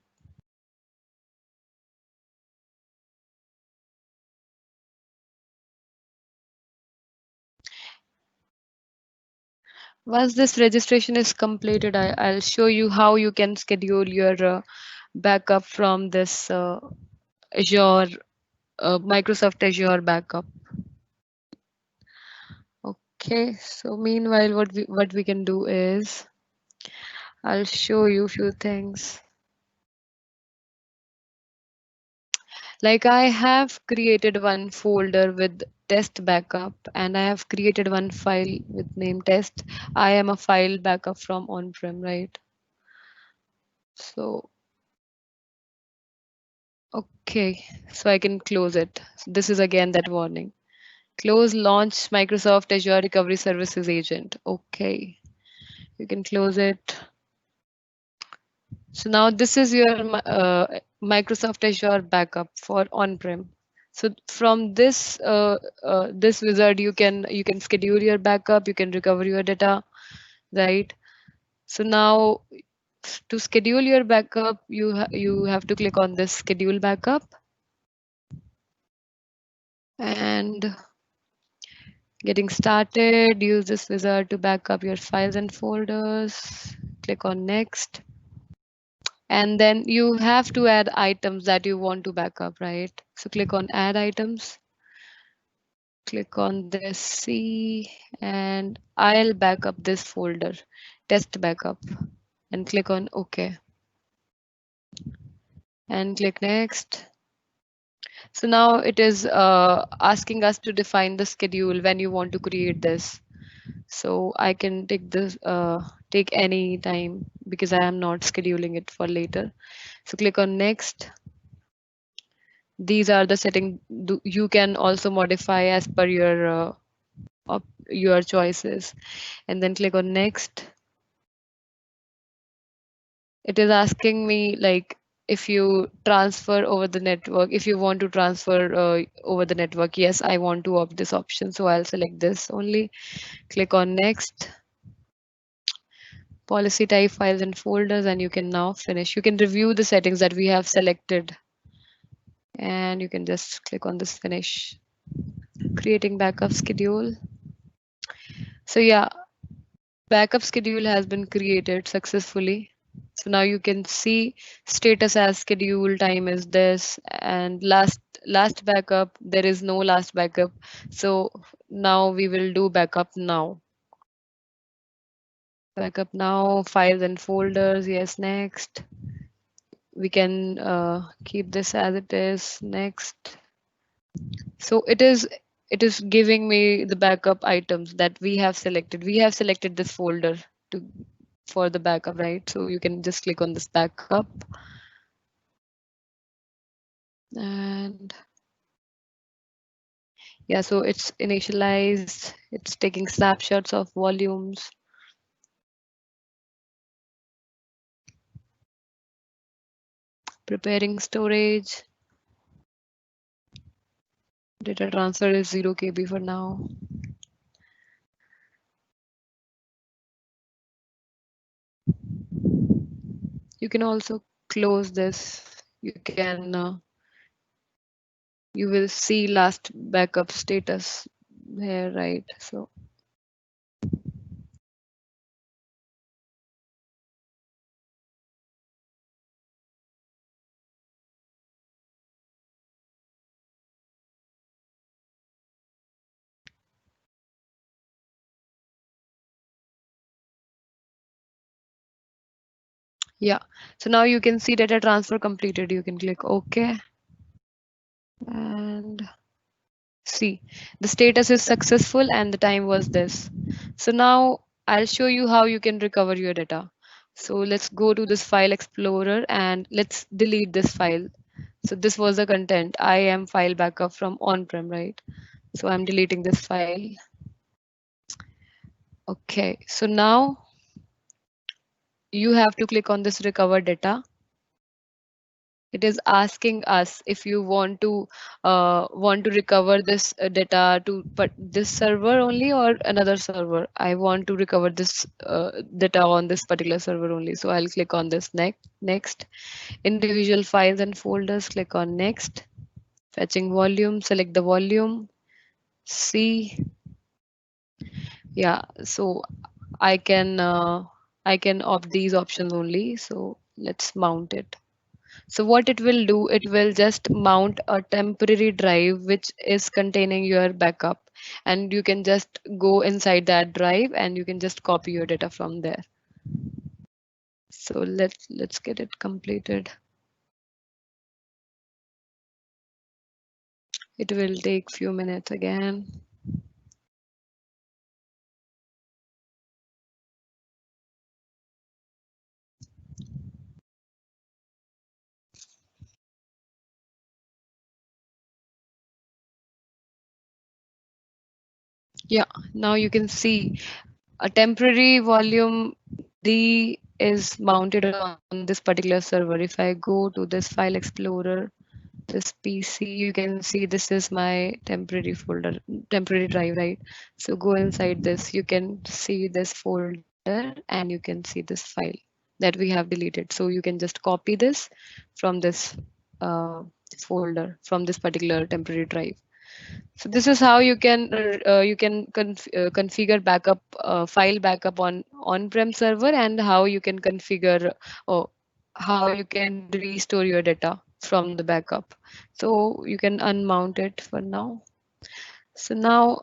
Once this registration is completed, I'll show you how you can schedule your backup from this Azure, Microsoft Azure Backup. Okay, so meanwhile, what we can do is I'll show you a few things. Like I have created one folder with test backup and I have created one file with name test. I am a file backup from on-prem, right? So, okay, so I can close it. So this is again that warning. Close launch Microsoft Azure Recovery Services agent. Okay, you can close it. So now this is your Microsoft Azure backup for on-prem. So from this wizard, you can schedule your backup, you can recover your data, right? So now to schedule your backup, you have to click on this schedule backup and getting started. Use this wizard to back up your files and folders. Click on next. And then you have to add items that you want to back up, right? So click on add items. Click on this C and I'll back up this folder, test backup, and click on OK. And click next. So now it is asking us to define the schedule when you want to create this. So I can take this, take any time because I am not scheduling it for later. So click on next. These are the settings you can also modify as per your choices, and then click on next. It is asking me like if you transfer over the network, if you want to transfer over the network. Yes, I want to opt this option, so I'll select this only. Click on next. Policy type files and folders, and you can now finish. You can review the settings that we have selected and you can just click on this finish. Creating backup schedule. So yeah, backup schedule has been created successfully. So now you can see status as schedule time is this, and last backup, there is no last backup. So now we will do backup now. Backup now, files and folders, yes, next. We can keep this as it is, next. So it is giving me the backup items that we have selected. We have selected this folder to for the backup, right? So you can just click on this backup and yeah, so it's initialized. It's taking snapshots of volumes. Preparing storage. Data transfer is 0 KB for now. You can also close this. You can you will see last backup status here, right? So yeah, so now you can see data transfer completed. You can click OK and see the status is successful and the time was this. So now I'll show you how you can recover your data. So let's go to this file explorer and let's delete this file. So this was the content. I am file backup from on-prem, right? So I'm deleting this file. Okay, so now you have to click on this recover data. It is asking us if you want to recover this data to but this server only or another server. I want to recover this data on this particular server only. So I'll click on this next. Individual files and folders, click on next. Fetching volume, select the volume. See, yeah, so I can opt these options only. So let's mount it. So what it will do, it will just mount a temporary drive which is containing your backup, and you can just go inside that drive and you can just copy your data from there. So let's get it completed. It will take few minutes again. Yeah, now you can see a temporary volume D is mounted on this particular server. If I go to this file explorer, this PC, you can see this is my temporary folder, temporary drive, right? So go inside this, you can see this folder and you can see this file that we have deleted. So you can just copy this from this uh, folder, from this particular temporary drive. So this is how you can configure backup, file backup on on-prem server, and how you can configure, or how you can restore your data from the backup. So you can unmount it for now. So now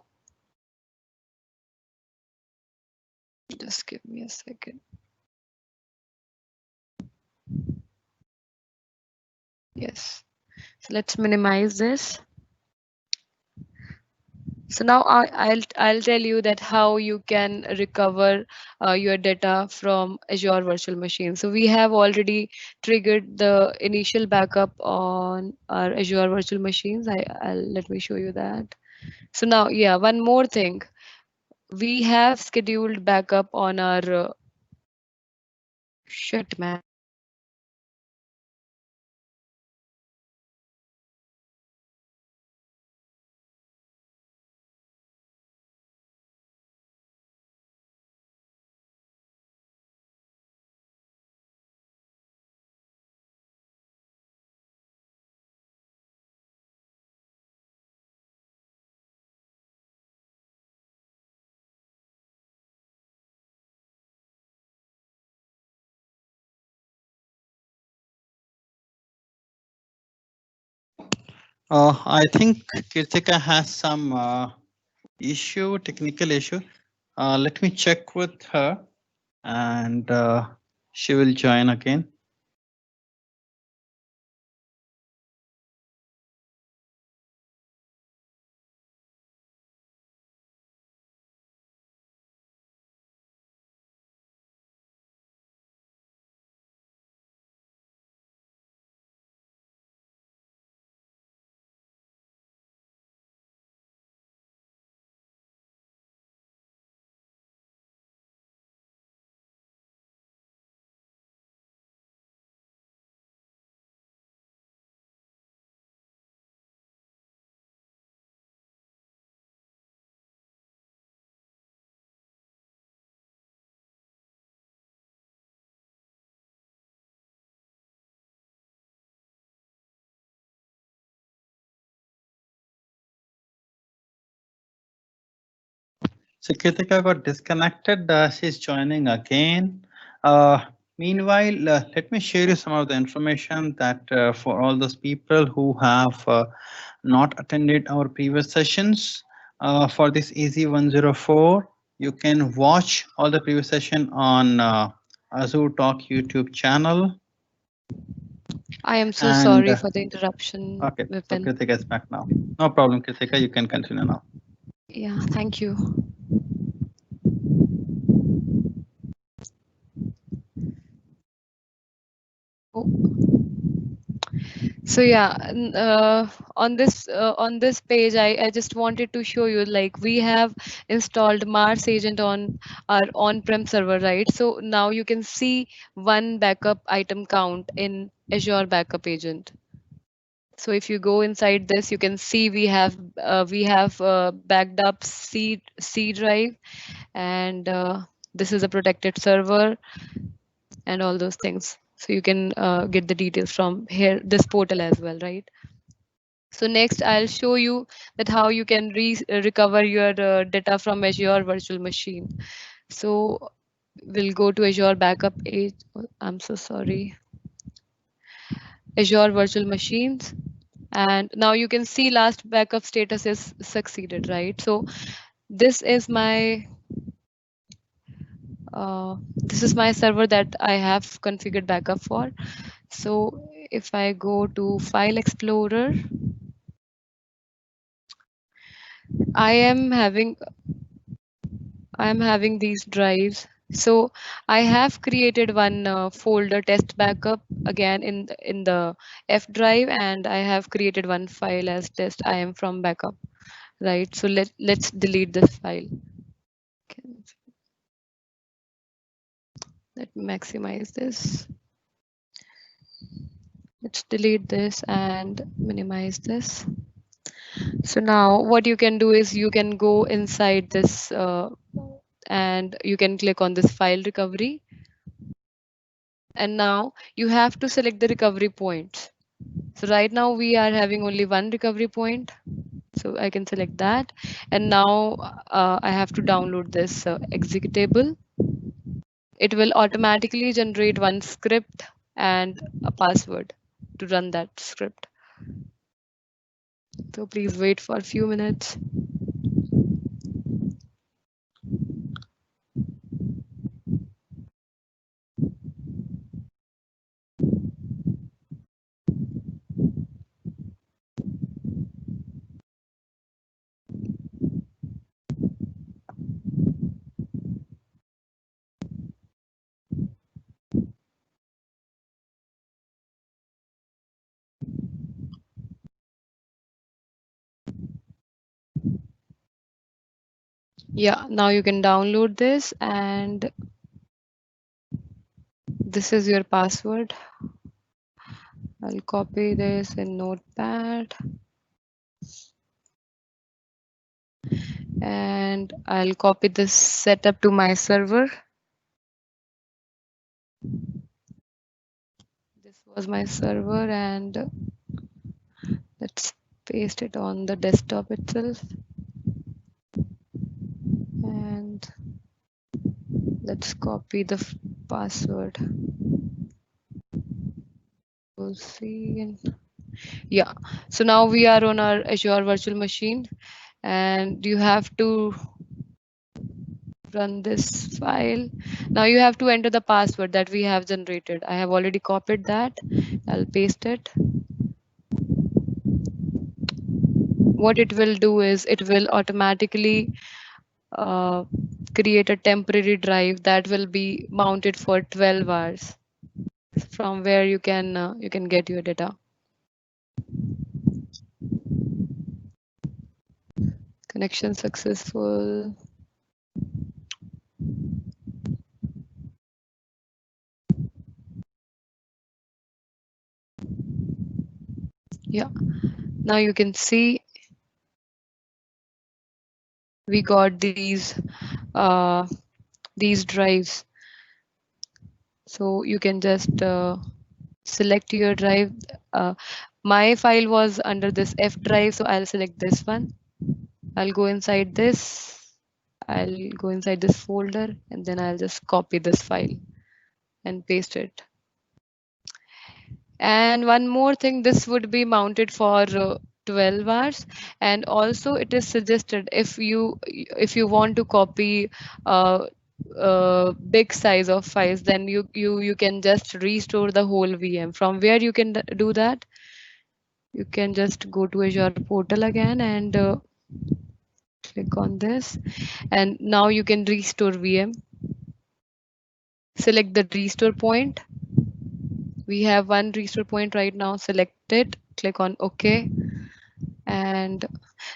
just give me a second. Yes. So let's minimize this. So now I'll tell you that how you can recover your data from Azure Virtual Machine. So we have already triggered the initial backup on our Azure Virtual Machines. I'll let me show you that. So now, yeah, one more thing. We have scheduled backup on our shit, man. I think Kirtika has some issue, technical issue. Let me check with her and she will join again. So Kritika got disconnected. She's joining again. Meanwhile, let me share you some of the information that for all those people who have not attended our previous sessions for this Easy 104, you can watch all the previous session on Azure Talk YouTube channel. I am so And sorry for the interruption, okay, so Vipin. Kritika is back now. No problem, Kritika, you can continue now. Yeah, thank you. Oh. So yeah, on this page, I just wanted to show you, like, we have installed Mars agent on our on-prem server, right? So now you can see one backup item count in Azure Backup Agent. So if you go inside this, you can see we have backed up C drive, and this is a protected server and all those things. So you can get the details from here, this portal as well, right? So next, I'll show you that how you can recover your data from Azure Virtual Machine. So we'll go to Azure Backup. I'm so sorry. Azure Virtual Machines. And now you can see last backup status is succeeded, right? So this is my server that I have configured backup for. So if I go to File Explorer, I am having these drives. So I have created one folder test backup again in the F drive, and I have created one file as test I am from backup, right? So let's delete this file. Okay, let me maximize this. Let's delete this and minimize this. So now what you can do is you can go inside this and you can click on this file recovery. And now you have to select the recovery points. So right now we are having only one recovery point. So I can select that. And now I have to download this executable. It will automatically generate one script and a password to run that script. So please wait for a few minutes. Yeah, now you can download this, and this is your password. I'll copy this in Notepad and I'll copy this setup to my server. This was my server, and let's paste it on the desktop itself. And let's copy the password. We'll see. And yeah, so now we are on our Azure virtual machine, and you have to run this file. Now you have to enter the password that we have generated. I have already copied that. I'll paste it. What it will do is it will automatically uh, create a temporary drive that will be mounted for 12 hours, from where you can get your data. Connection successful. Yeah, now you can see we got these drives. So you can just select your drive. My file was under this F drive, so I'll select this one. I'll go inside this. I'll go inside this folder, and then I'll just copy this file and paste it. And one more thing, this would be mounted for 12 hours, and also it is suggested if you want to copy big size of files, then you can just restore the whole VM. From where you can do that, you can just go to Azure portal again and click on this, and now you can restore VM. Select the restore point. We have one restore point right now. Select it, click on OK. And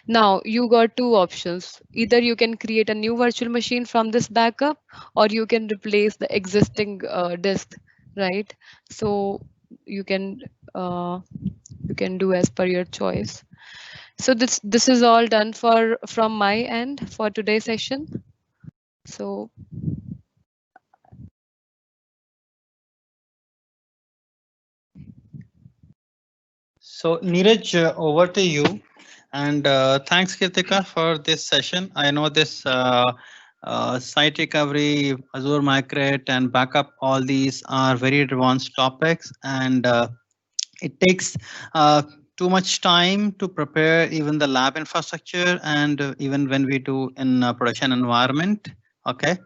now you got two options. Either you can create a new virtual machine from this backup, or you can replace the existing disk, right? So you can uh, you can do as per your choice. So this is all done from my end for today's session. So So Neeraj, over to you. And thanks, Kritika, for this session. I know this Site recovery, Azure migrate, and backup. All these are very advanced topics, and it takes too much time to prepare even the lab infrastructure, and even when we do in a production environment. Okay.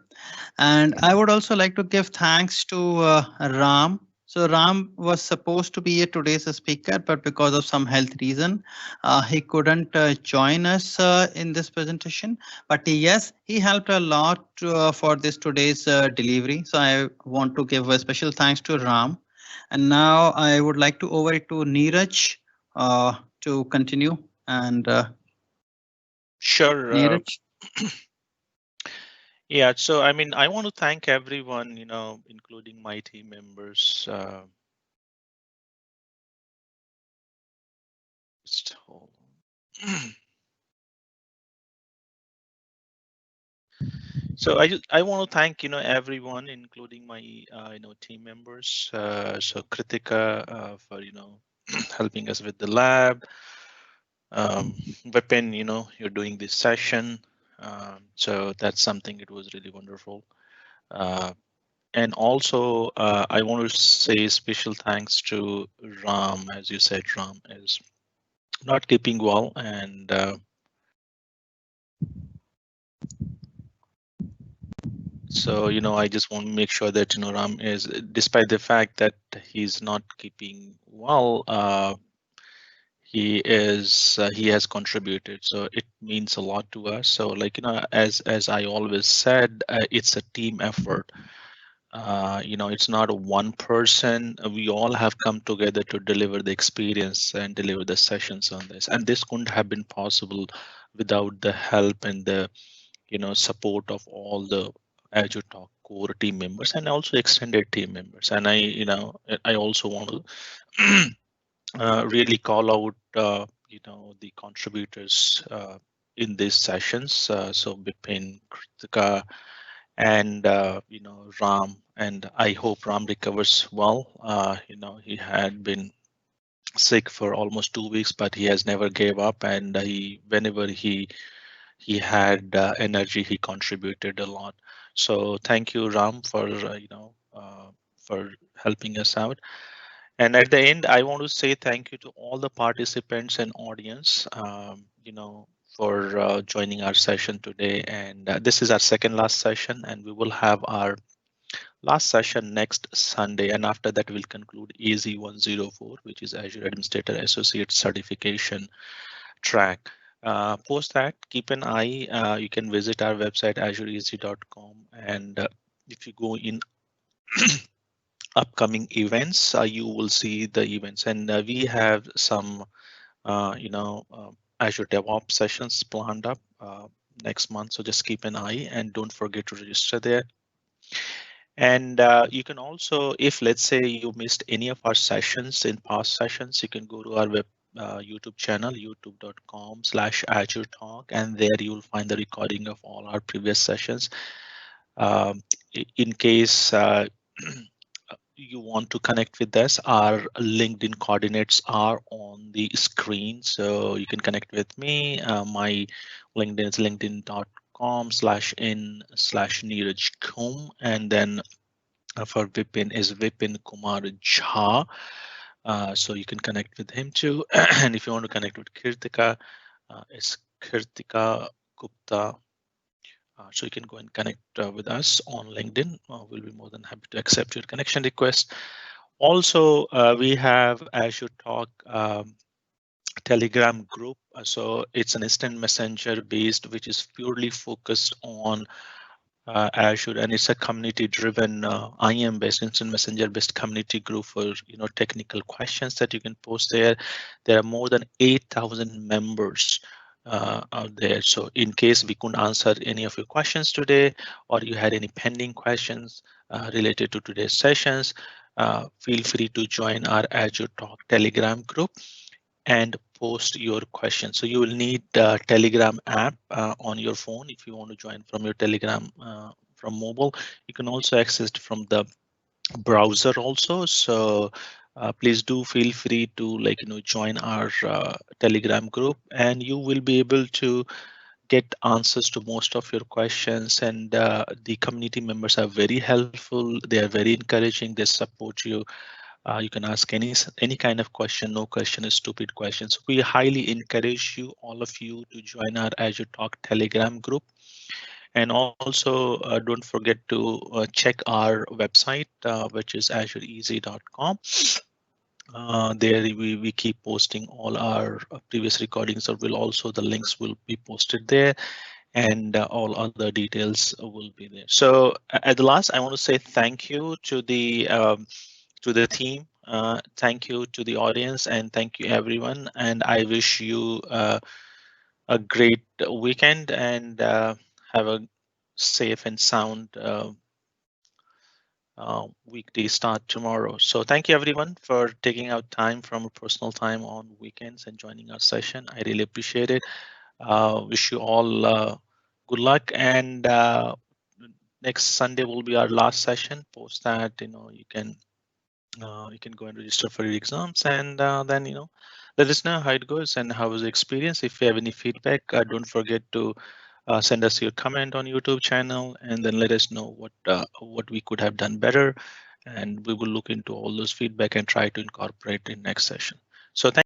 And I would also like to give thanks to Ram. So Ram was supposed to be a today's speaker, but because of some health reason, he couldn't join us in this presentation. But yes, he helped a lot for this today's delivery. So I want to give a special thanks to Ram. And now I would like to over it to Neeraj to continue. And Sure. Neeraj. Yeah, so I mean, I want to thank everyone, including my team members. Just hold on. So I want to thank everyone, including my team members. So Kritika for helping us with the lab. Vipin, you're doing this session, so that's something. It was really wonderful. And also, I want to say special thanks to Ram. As you said, Ram is not keeping well, and so I just want to make sure that Ram is, despite the fact that he's not keeping well, he has contributed, so it means a lot to us. So like as I always said, it's a team effort. It's not a one person. We all have come together to deliver the experience and deliver the sessions on this, and this couldn't have been possible without the help and the support of all the Azure Talk core team members and also extended team members. And I also want to really call out the contributors in these sessions. So Bipin, Kritika, and Ram, and I hope Ram recovers well. He had been sick for almost 2 weeks, but he has never gave up, and whenever he had energy, he contributed a lot. So thank you, Ram, for helping us out. And at the end, I want to say thank you to all the participants and audience, for joining our session today. And this is our second last session, and we will have our last session next Sunday. And after that, we'll conclude AZ104, which is Azure Administrator Associate Certification track. Post that, keep an eye. You can visit our website, azureaz.com. And if you go in upcoming events, you will see the events, and we have some Azure DevOps sessions planned up next month, so just keep an eye and don't forget to register there. And you can also, if let's say you missed any of our sessions in past sessions, you can go to our web YouTube channel, youtube.com/AzureTalk, and there you will find the recording of all our previous sessions. In case you want to connect with us, our LinkedIn coordinates are on the screen, so you can connect with me. My LinkedIn is linkedin.com/in/Neeraj Kum, and then for Vipin is Vipin Kumar Jha. So you can connect with him too. And if you want to connect with Kirtika, it's Kirtika Gupta. So you can go and connect with us on LinkedIn. We'll be more than happy to accept your connection request. Also, we have Azure Talk Telegram group. So it's an instant messenger based, which is purely focused on Azure, and it's a community-driven IAM-based instant messenger-based community group for technical questions that you can post there. There are more than 8,000 members out there. So in case we couldn't answer any of your questions today, or you had any pending questions related to today's sessions, feel free to join our Azure Talk Telegram group and post your questions. So you will need the Telegram app on your phone if you want to join from your Telegram from mobile. You can also access it from the browser also. So please do feel free to join our Telegram group, and you will be able to get answers to most of your questions, and the community members are very helpful. They are very encouraging. They support you. You can ask any kind of question. No question is stupid questions. We highly encourage you, all of you, to join our Azure Talk Telegram group. And also, don't forget to check our website, which is azureeasy.com. There we keep posting all our previous recordings, or will also the links will be posted there, and all other details will be there. So at the last, I want to say thank you to the team. Thank you to the audience, and thank you everyone. And I wish you a great weekend, and have a safe and sound weekday start tomorrow. So thank you everyone for taking out time from a personal time on weekends and joining our session. I really appreciate it. Wish you all good luck, and next Sunday will be our last session. Post that, you can go and register for your exams, and then let us know how it goes and how was the experience. If you have any feedback, don't forget to send us your comment on YouTube channel, and then let us know what we could have done better, and we will look into all those feedback and try to incorporate in next session. So thank